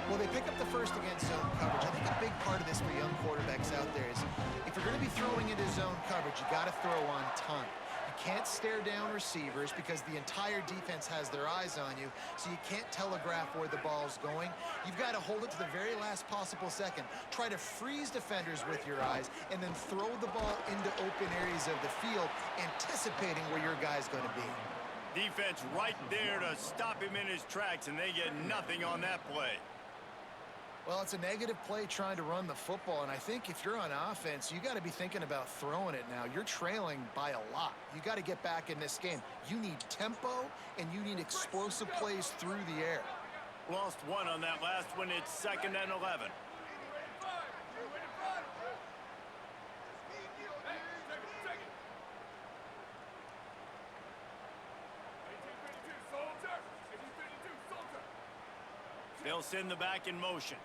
Well, they pick up the first against zone coverage. I think a big part of this for young quarterbacks out there is if you're going to be throwing into zone coverage, you got to throw on time. You can't stare down receivers because the entire defense has their eyes on you, so you can't telegraph where the ball's going. You've got to hold it to the very last possible second. Try to freeze defenders with your eyes and then throw the ball into open areas of the field, anticipating where your guy's going to be. Defense right there to stop him in his tracks, and they get nothing on that play. Well, it's a negative play trying to run the football, and I think if you're on offense, you got to be thinking about throwing it now. You're trailing by a lot. You got to get back in this game. You need tempo, and you need explosive plays through the air. Lost one on that last one. It's 2nd and 11. They'll send the back in motion.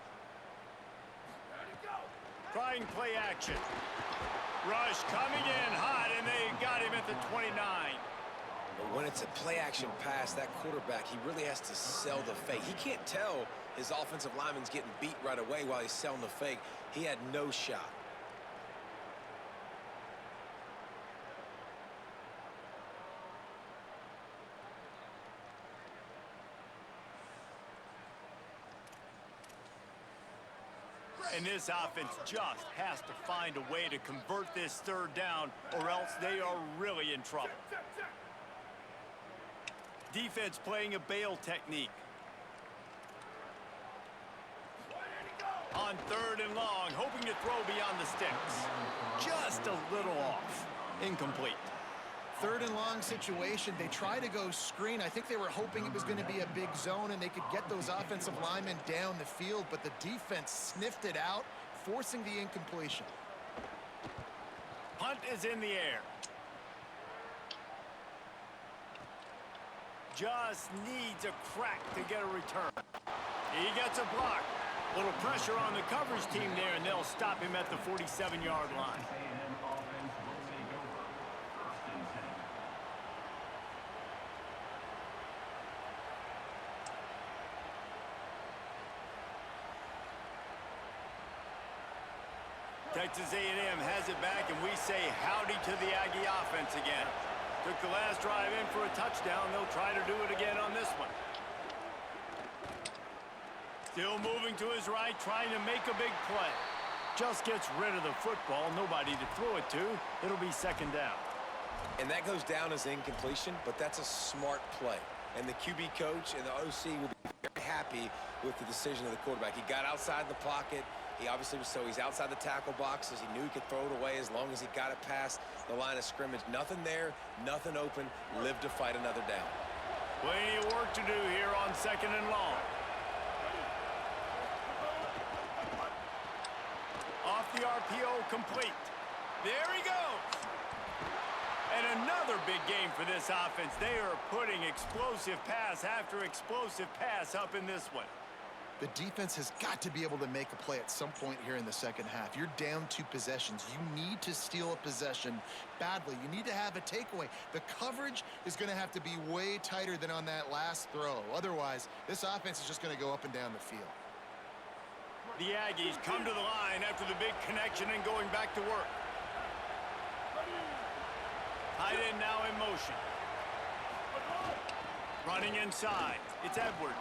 Trying play action. Rush coming in hot, and they got him at the 29. But when it's a play-action pass, that quarterback, he really has to sell the fake. He can't tell his offensive lineman's getting beat right away while he's selling the fake. He had no shot. And this offense just has to find a way to convert this 3rd down, or else they are really in trouble. Defense playing a bail technique. On 3rd and long, hoping to throw beyond the sticks. Just a little off. Incomplete. 3rd and long situation. They try to go screen. I think they were hoping it was going to be a big zone and they could get those offensive linemen down the field, but the defense sniffed it out, forcing the incompletion. Punt is in the air. Just needs a crack to get a return. He gets a block. Little pressure on the coverage team there, and they'll stop him at the 47-yard line. Texas A&M has it back, and we say howdy to the Aggie offense again. Took the last drive in for a touchdown. They'll try to do it again on this one. Still moving to his right, trying to make a big play. Just gets rid of the football. Nobody to throw it to. It'll be 2nd down. And that goes down as incompletion, but that's a smart play. And the QB coach and the OC will be very happy with the decision of the quarterback. He got outside the pocket. He obviously was, so he's outside the tackle boxes. He knew he could throw it away as long as he got it past the line of scrimmage. Nothing there, nothing open. Lived to fight another down. Plenty of work to do here on 2nd and long. Off the RPO, complete. There he goes. And another big game for this offense. They are putting explosive pass after explosive pass up in this one. The defense has got to be able to make a play at some point here in the 2nd half. You're down 2 possessions. You need to steal a possession badly. You need to have a takeaway. The coverage is going to have to be way tighter than on that last throw. Otherwise, this offense is just going to go up and down the field. The Aggies come to the line after the big connection and going back to work. Tight end now in motion. Running inside. It's Edwards.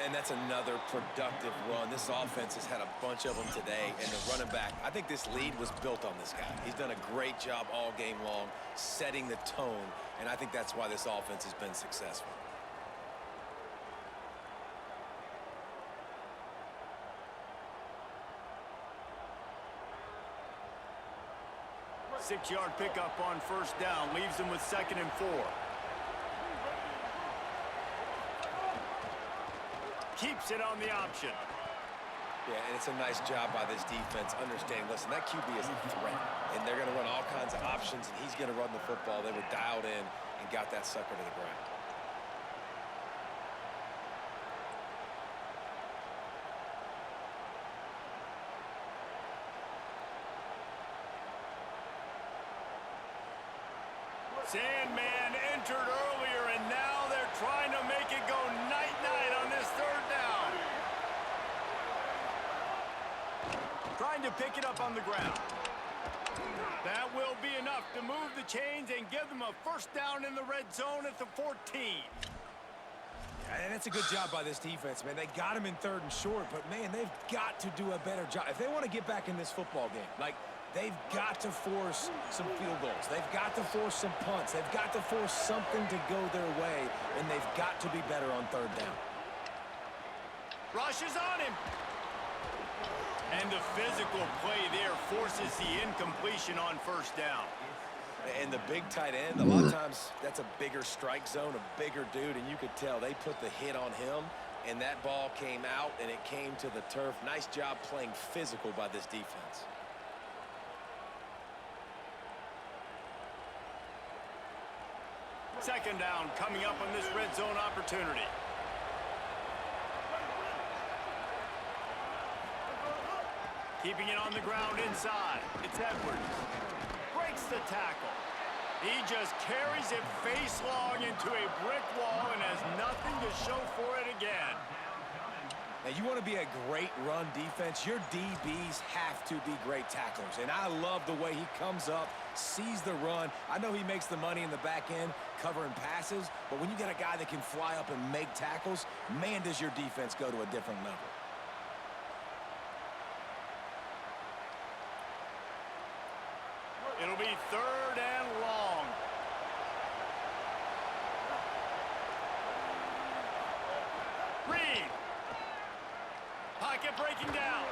And that's another productive run. This offense has had a bunch of them today, and the running back, I think this lead was built on this guy. He's done a great job all game long, setting the tone, and I think that's why this offense has been successful. Six-yard pickup on 1st down, leaves them with 2nd and 4. Keeps it on the option. Yeah, and it's a nice job by this defense. Understanding, listen, that QB is a threat, and they're going to run all kinds of options, and he's going to run the football. They were dialed in and got that sucker to the ground. Sandman entered earlier, and now they're trying to make it go night-night on this 3rd down. Trying to pick it up on the ground. That will be enough to move the chains and give them a 1st down in the red zone at the 14. And it's a good job by this defense, man. They got him in 3rd and short, but, man, they've got to do a better job. If they want to get back in this football game, like, they've got to force some field goals. They've got to force some punts. They've got to force something to go their way, and they've got to be better on 3rd down. Rush is on him. And the physical play there forces the incompletion on first down. And the big tight end, a lot of times that's a bigger strike zone, a bigger dude, and you could tell they put the hit on him, and that ball came out, and it came to the turf. Nice job playing physical by this defense. Second down coming up on this red zone opportunity. Keeping it on the ground inside. It's Edwards. Breaks the tackle. He just carries it face long into a brick wall and has nothing to show for it again. Now, you want to be a great run defense, your DBs have to be great tacklers. And I love the way he comes up, sees the run. I know he makes the money in the back end covering passes, but when you got a guy that can fly up and make tackles, man, does your defense go to a different level. It'll be third and long. Reed. Pocket breaking down.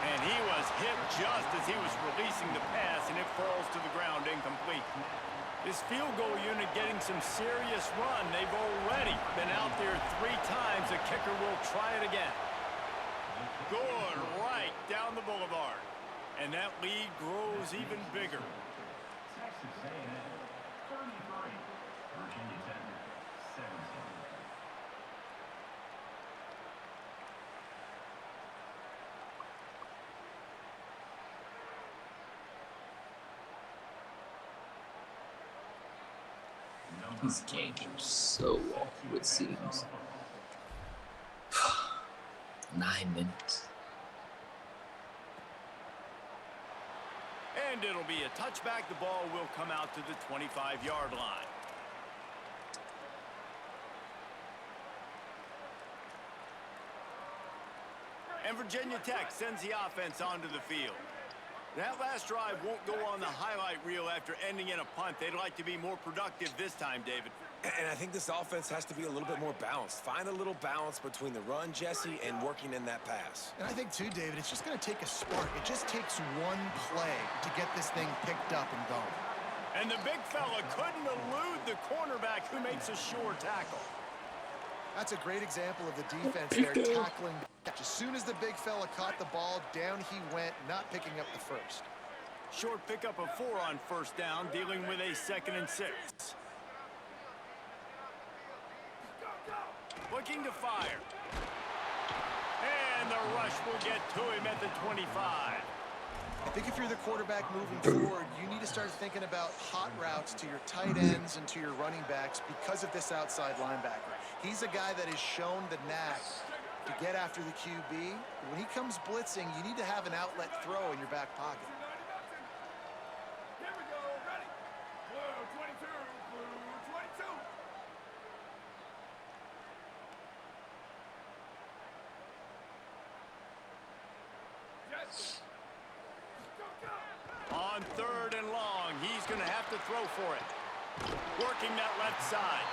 And he was hit just as he was releasing the pass, and it falls to the ground incomplete. This field goal unit getting some serious run. They've already been out there 3 times. The kicker will try it again. Good right down the boulevard. And that lead grows even bigger. Texas A&M 33, Virginia Tech 17. This game is so awkward, it seems. 9 minutes. And it'll be a touchback. The ball will come out to the 25-yard line. And Virginia Tech sends the offense onto the field. That last drive won't go on the highlight reel after ending in a punt. They'd like to be more productive this time, David. And I think this offense has to be a little bit more balanced. Find a little balance between the run, Jesse, and working in that pass. And I think, too, David, it's just going to take a spark. It just takes one play to get this thing picked up and going. And the big fella couldn't elude the cornerback who makes a sure tackle. That's a great example of the defense there tackling. As soon as the big fella caught the ball, down he went, not picking up the first. Short pickup of 4 on first down, dealing with a 2nd and 6. Looking to fire. And the rush will get to him at the 25. I think if you're the quarterback moving forward, you need to start thinking about hot routes to your tight ends and to your running backs because of this outside linebacker. He's a guy that has shown the knack to get after the QB. When he comes blitzing, you need to have an outlet throw in your back pocket. Here we go, ready. Blue 22, blue 22. Yes. Go, go. On 3rd and long, he's going to have to throw for it. Working that left side.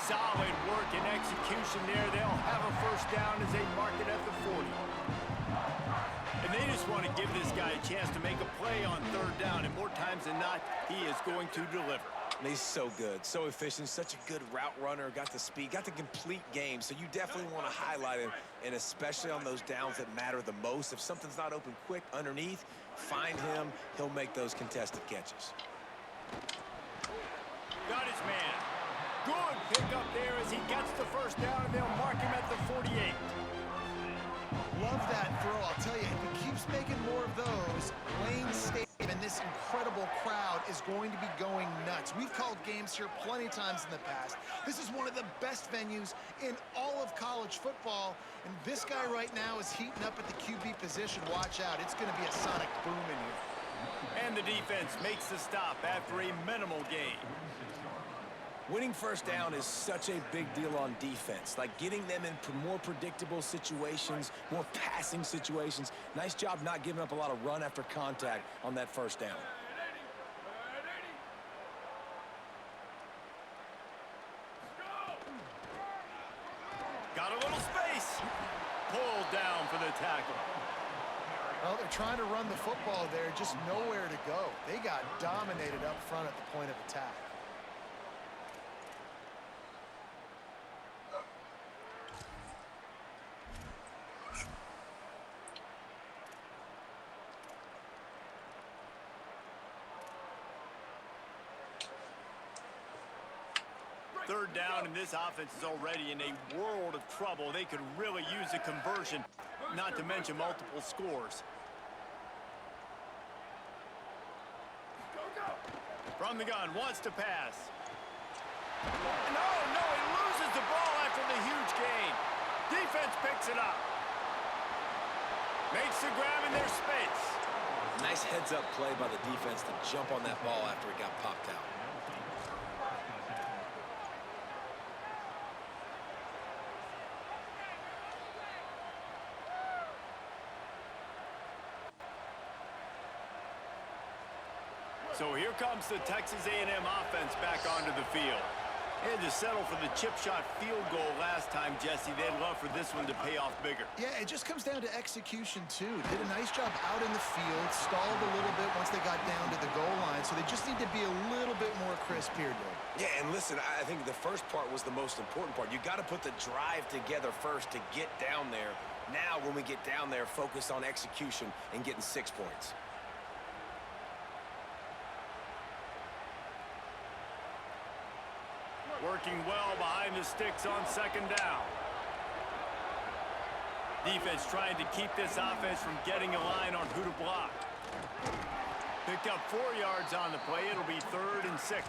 Solid work and execution there. They'll have a first down as they mark it at the 40. And they just want to give this guy a chance to make a play on 3rd down, and more times than not, he is going to deliver. And he's so good, so efficient, such a good route runner, got the speed, got the complete game, so you definitely want to highlight him, and especially on those downs that matter the most. If something's not open quick underneath, find him, he'll make those contested catches. Got his man. Good pickup there as he gets the first down, and they'll mark him at the 48. Love that throw. I'll tell you, if he keeps making more of those, Wayne Stadium and this incredible crowd is going to be going nuts. We've called games here plenty of times in the past. This is one of the best venues in all of college football, and this guy right now is heating up at the QB position. Watch out. It's going to be a sonic boom in here. And the defense makes the stop after a minimal gain. Winning first down is such a big deal on defense, like getting them in more predictable situations, more passing situations. Nice job not giving up a lot of run after contact on that first down. Got a little space. Pulled down for the tackle. Well, they're trying to run the football there, just nowhere to go. They got dominated up front at the point of attack. Third down, and this offense is already in a world of trouble. They could really use a conversion, not to mention multiple scores. From the gun, wants to pass. No, he loses the ball after the huge gain. Defense picks it up. Makes the grab in their space. Nice heads-up play by the defense to jump on that ball after it got popped out. So here comes the Texas A&M offense back onto the field. They had to settle for the chip shot field goal last time, Jesse. They'd love for this one to pay off bigger. Yeah, it just comes down to execution, too. Did a nice job out in the field, stalled a little bit once they got down to the goal line, so they just need to be a little bit more crisp here, Dave. Yeah, and listen, I think the first part was the most important part. You got to put the drive together first to get down there. Now, when we get down there, focus on execution and getting 6 points. Working well behind the sticks on second down. Defense trying to keep this offense from getting a line on who to block. Picked up 4 yards on the play. It'll be 3rd and 6.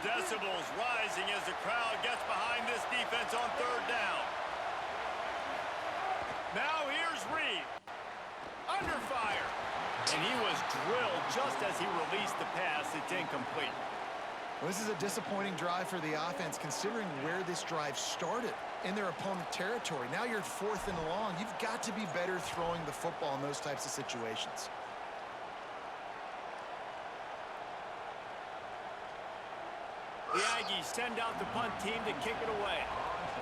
Decibels rising as the crowd gets behind this defense on 3rd down. Now here's Reed. Under fire. And he was drilled just as he released the pass. It's incomplete. Well, this is a disappointing drive for the offense, considering where this drive started in their opponent territory. Now you're at 4th and long. You've got to be better throwing the football in those types of situations. The Aggies send out the punt team to kick it away.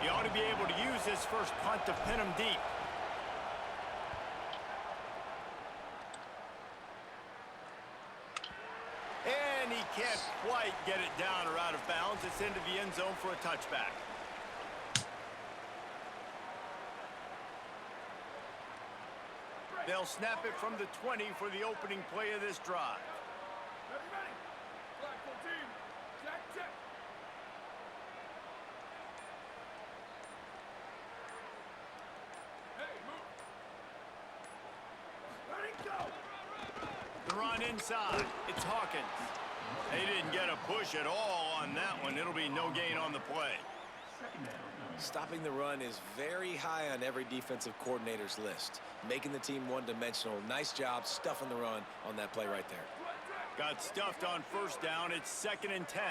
He ought to be able to use his first punt to pin him deep. And he can't quite get it down or out of bounds. It's into the end zone for a touchback. They'll snap it from the 20 for the opening play of this drive. Everybody, Black 14, check, check. Hey, move. Ready, go. The run inside. It's Hawkins. They didn't get a push at all on that one. It'll be no gain on the play. Stopping the run is very high on every defensive coordinator's list. Making the team one-dimensional. Nice job stuffing the run on that play right there. Got stuffed on 1st down. It's 2nd and 10.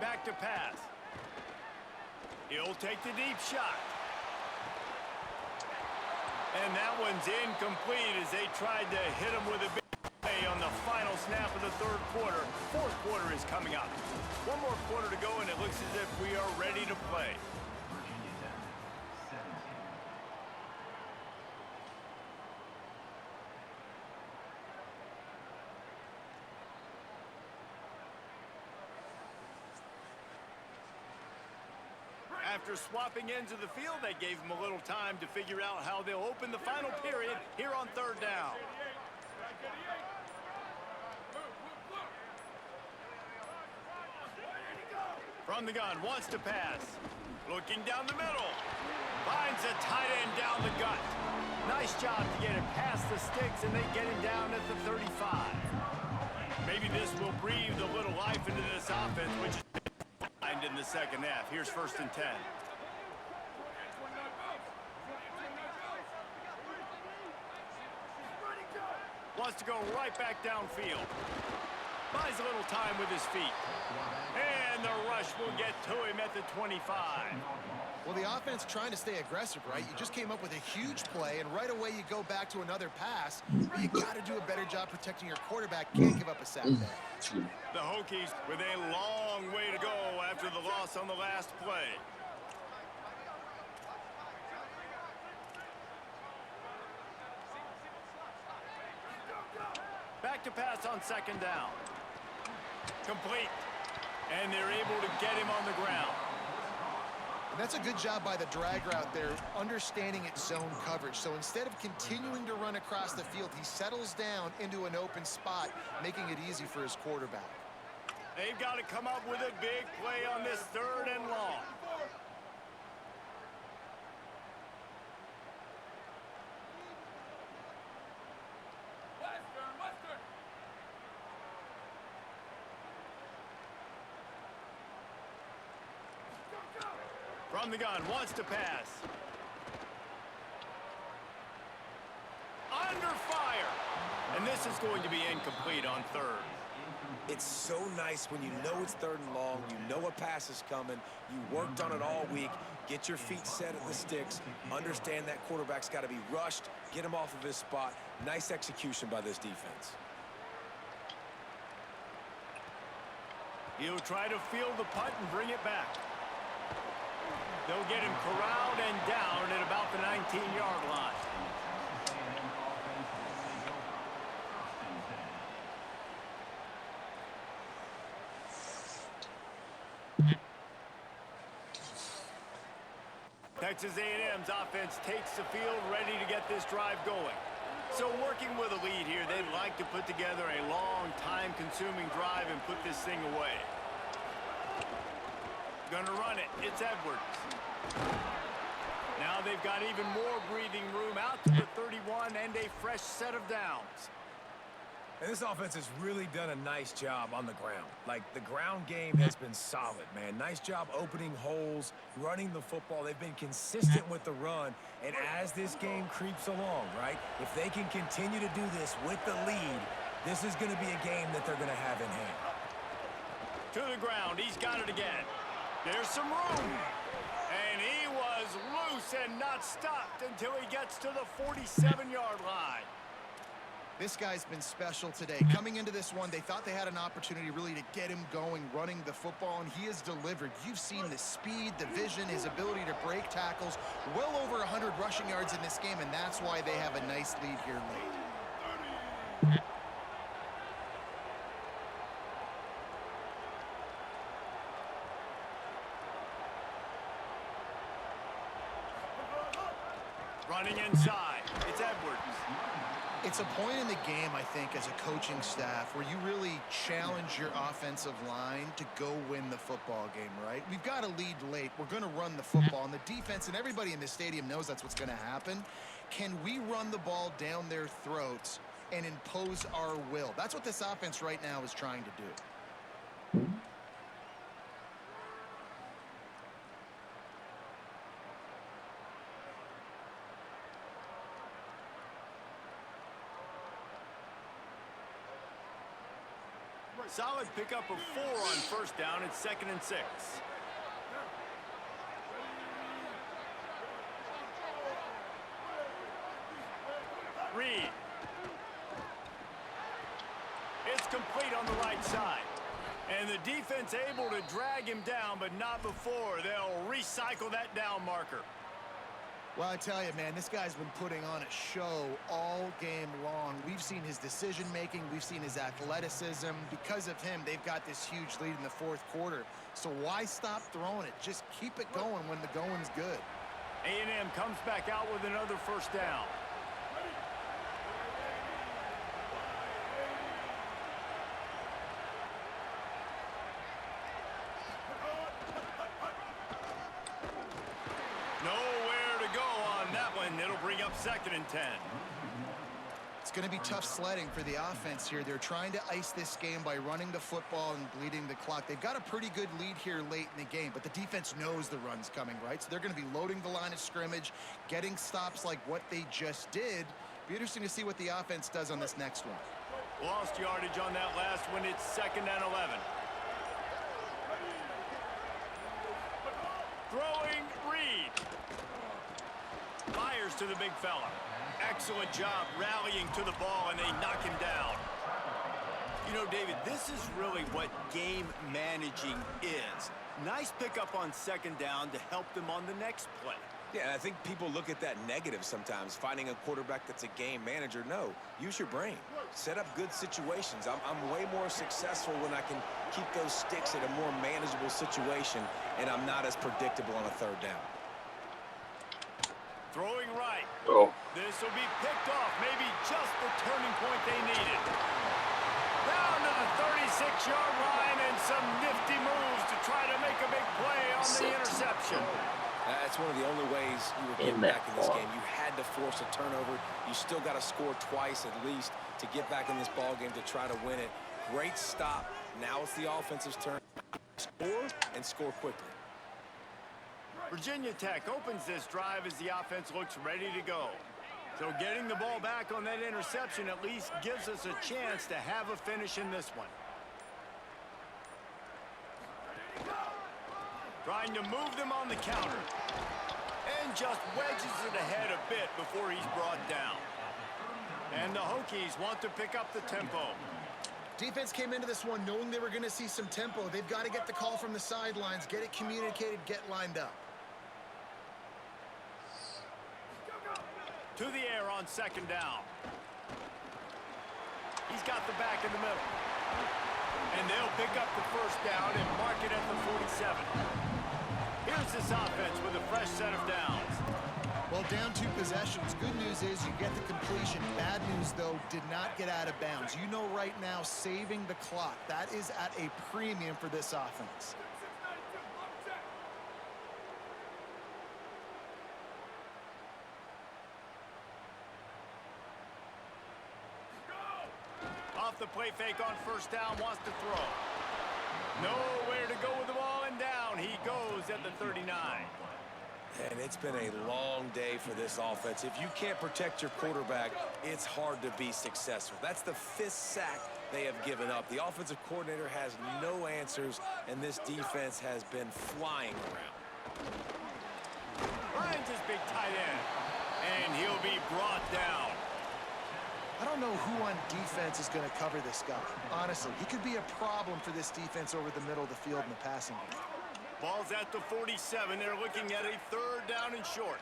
Back to pass. He'll take the deep shot. And that one's incomplete as they tried to hit him with a big play on the final snap of the 3rd quarter. 4th quarter is coming up. 1 more quarter to go, and it looks as if we are ready to play. After swapping ends of the field, they gave him a little time to figure out how they'll open the final period here on 3rd down. From the gun, wants to pass. Looking down the middle. Finds a tight end down the gut. Nice job to get it past the sticks, and they get him down at the 35. Maybe this will breathe a little life into this offense, which is in the 2nd half. Here's 1st and 10. Wants to go right back downfield. Buys a little time with his feet. And the rush will get to him at the 25. Well, the offense trying to stay aggressive, right? You just came up with a huge play, and right away you go back to another pass. But you got to do a better job protecting your quarterback. Can't give up a sack there. The Hokies with a long way to go after the loss on the last play. Back to pass on second down. Complete. And they're able to get him on the ground. And that's a good job by the drag route there, understanding its zone coverage. So instead of continuing to run across the field, he settles down into an open spot, making it easy for his quarterback. They've got to come up with a big play on this 3rd and long. Western. From the gun, wants to pass. Under fire. And this is going to be incomplete on 3rd. It's so nice when you know it's 3rd and long, you know a pass is coming, you worked on it all week, get your feet set at the sticks, understand that quarterback's got to be rushed, get him off of his spot. Nice execution by this defense. He'll try to field the punt and bring it back. They'll get him corralled and down at about the 19-yard line. Texas A&M's offense takes the field, ready to get this drive going. So working with a lead here, they'd like to put together a long, time-consuming drive and put this thing away. Gonna run it. It's Edwards. Now they've got even more breathing room out to the 31 and a fresh set of downs. And this offense has really done a nice job on the ground. Like, the ground game has been solid, man. Nice job opening holes, running the football. They've been consistent with the run. And as this game creeps along, right, if they can continue to do this with the lead, this is going to be a game that they're going to have in hand. To the ground. He's got it again. There's some room. And he was loose and not stopped until he gets to the 47-yard line. This guy's been special today. Coming into this one, they thought they had an opportunity really to get him going, running the football, and he has delivered. You've seen the speed, the vision, his ability to break tackles. Well over 100 rushing yards in this game, and that's why they have a nice lead here late. Running inside. It's Edwards. It's a point in the game, I think, as a coaching staff where you really challenge your offensive line to go win the football game, right? We've got to lead late. We're going to run the football, and the defense and everybody in the stadium knows that's what's going to happen. Can we run the ball down their throats and impose our will? That's what this offense right now is trying to do. Solid pickup of 4 on 1st down. It's 2nd and 6. Reed. It's complete on the right side. And the defense able to drag him down, but not before. They'll recycle that down marker. Well, I tell you, man, this guy's been putting on a show all game long. We've seen his decision-making. We've seen his athleticism. Because of him, they've got this huge lead in the 4th quarter. So why stop throwing it? Just keep it going when the going's good. A&M comes back out with another 1st down. It'll bring up 2nd and 10. It's going to be tough sledding for the offense here. They're trying to ice this game by running the football and bleeding the clock. They've got a pretty good lead here late in the game, but the defense knows the run's coming, right? So they're going to be loading the line of scrimmage, getting stops like what they just did, Be interesting to see what the offense does on this next one. Lost yardage on that last one. It's 2nd and 11. Throwing Reed. Fires to the big fella. Excellent job rallying to the ball, and they knock him down. You know, David, this is really what game managing is. Nice pickup on 2nd down to help them on the next play. Yeah, and I think people look at that negative sometimes, finding a quarterback that's a game manager. No, use your brain. Set up good situations. I'm way more successful when I can keep those sticks at a more manageable situation, and I'm not as predictable on a 3rd down. Throwing right. Oh. This will be picked off. Maybe just the turning point they needed. Down to the 36-yard line and some nifty moves to try to make a big play on the interception. That's one of the only ways you were getting back in this game. You had to force a turnover. You still got to score twice at least to get back in this ball game to try to win it. Great stop. Now it's the offensive's turn. Score and score quickly. Virginia Tech opens this drive as the offense looks ready to go. So getting the ball back on that interception at least gives us a chance to have a finish in this one. Trying to move them on the counter. And just wedges it ahead a bit before he's brought down. And the Hokies want to pick up the tempo. Defense came into this one knowing they were going to see some tempo. They've got to get the call from the sidelines, get it communicated, get lined up. To the air on 2nd down. He's got the back in the middle. And they'll pick up the 1st down and mark it at the 47. Here's this offense with a fresh set of downs. Well, down 2 possessions. Good news is you get the completion. Bad news, though, did not get out of bounds. You know right now, saving the clock. That is at a premium for this offense. Off the play fake on 1st down, wants to throw. Nowhere to go with the ball, and down he goes at the 39. And it's been a long day for this offense. If you can't protect your quarterback, it's hard to be successful. That's the 5th sack they have given up. The offensive coordinator has no answers, and this defense has been flying around. Finds his big tight end, and he'll be brought down. I don't know who on defense is going to cover this guy. Honestly, he could be a problem for this defense over the middle of the field in the passing game. Ball's at the 47. They're looking at a 3rd down and short.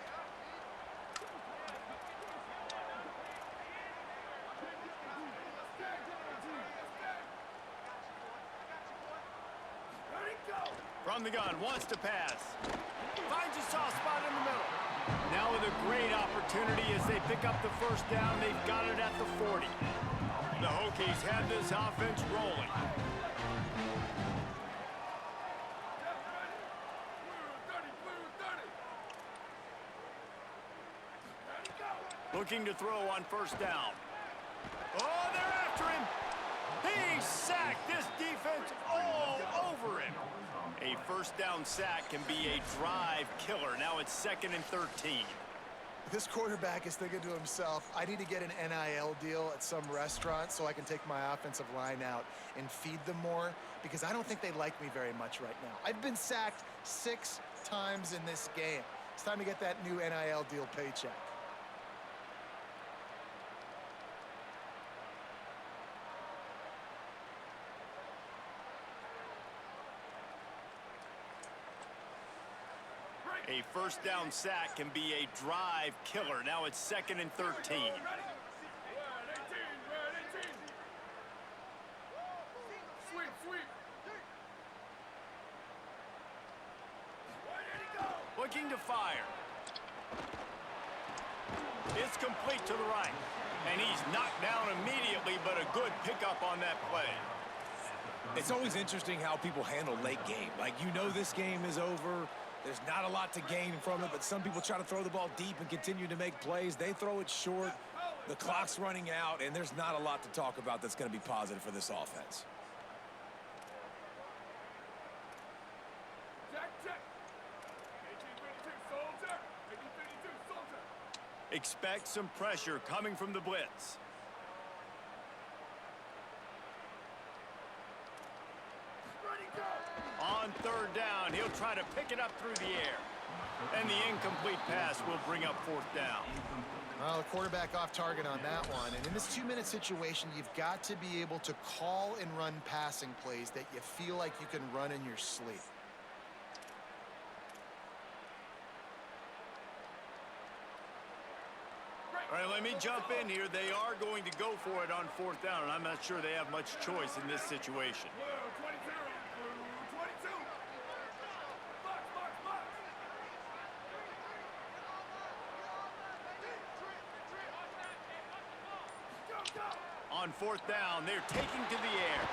From the gun, wants to pass. Finds a soft spot in the middle. Now with a great opportunity as they pick up the 1st down. They've got it at the 40. The Hokies have this offense rolling. Looking to throw on 1st down. Oh, they're after him. He's sacked. This defense all over him. A 1st down sack can be a drive killer. Now it's 2nd and 13. This quarterback is thinking to himself, I need to get an NIL deal at some restaurant so I can take my offensive line out and feed them more, because I don't think they like me very much right now. I've been sacked 6 times in this game. It's time to get that new NIL deal paycheck. A 1st down sack can be a drive killer. Now it's 2nd and 13. Looking to fire. It's complete to the right. And he's knocked down immediately, but a good pickup on that play. It's always interesting how people handle late game. Like, you know this game is over. There's not a lot to gain from it, but some people try to throw the ball deep and continue to make plays. They throw it short. The clock's running out, and there's not a lot to talk about that's going to be positive for this offense. Expect some pressure coming from the blitz. Ready, go! On third down, he'll try to pick it up through the air. And the incomplete pass will bring up fourth down. Well, the quarterback off target on that one. And in this 2-minute situation, you've got to be able to call and run passing plays that you feel like you can run in your sleep. All right, let me jump in here. They are going to go for it on fourth down, and I'm not sure they have much choice in this situation. Blue 22. Blue 22. Bucks, Bucks, Bucks. Go, go. On fourth down, they're taking to the air.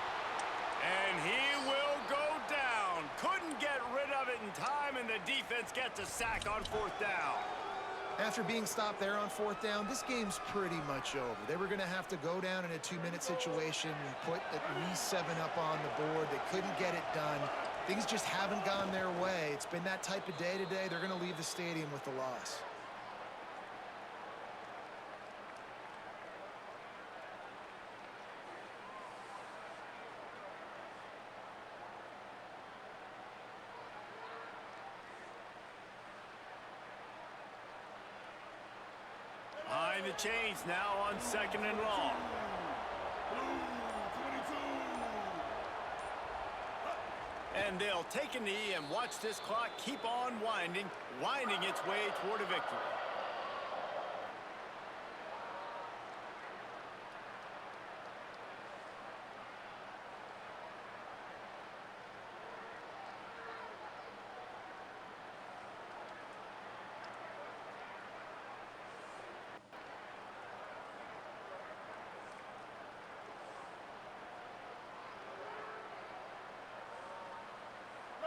And he will go down. Couldn't get rid of it in time, and the defense gets a sack on fourth down. After being stopped there on fourth down, this game's pretty much over. They were going to have to go down in a 2-minute situation and put at least 7 up on the board. They couldn't get it done. Things just haven't gone their way. It's been that type of day today. They're going to leave the stadium with the loss. Behind the chains now on second and long. Blue 22. And they'll take a knee and watch this clock keep on winding its way toward a victory.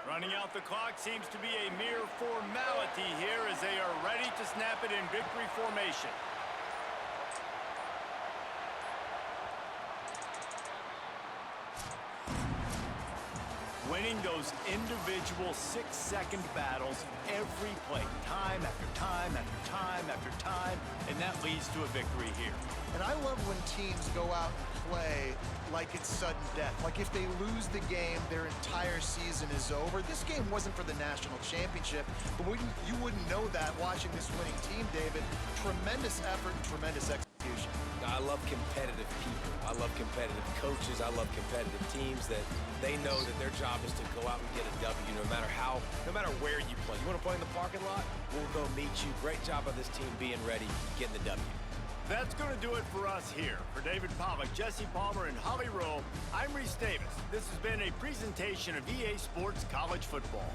Running out the clock seems to be a mere formality here as they are ready to snap it in victory formation. Winning those individual 6-second battles every play, time after time after time after time, and that leads to a victory here. And I love when teams go out and play like it's sudden death. Like if they lose the game, their entire season is over. This game wasn't for the national championship, but you wouldn't know that watching this winning team, David. Tremendous effort and tremendous execution. I love competitive people. I love competitive coaches. I love competitive teams that they know that their job is to go out and get a W no matter where you play. You want to play in the parking lot? We'll go meet you. Great job by this team being ready, getting the W. That's going to do it for us here. For David Pollack, Jesse Palmer, and Holly Rowe, I'm Reese Davis. This has been a presentation of EA Sports College Football.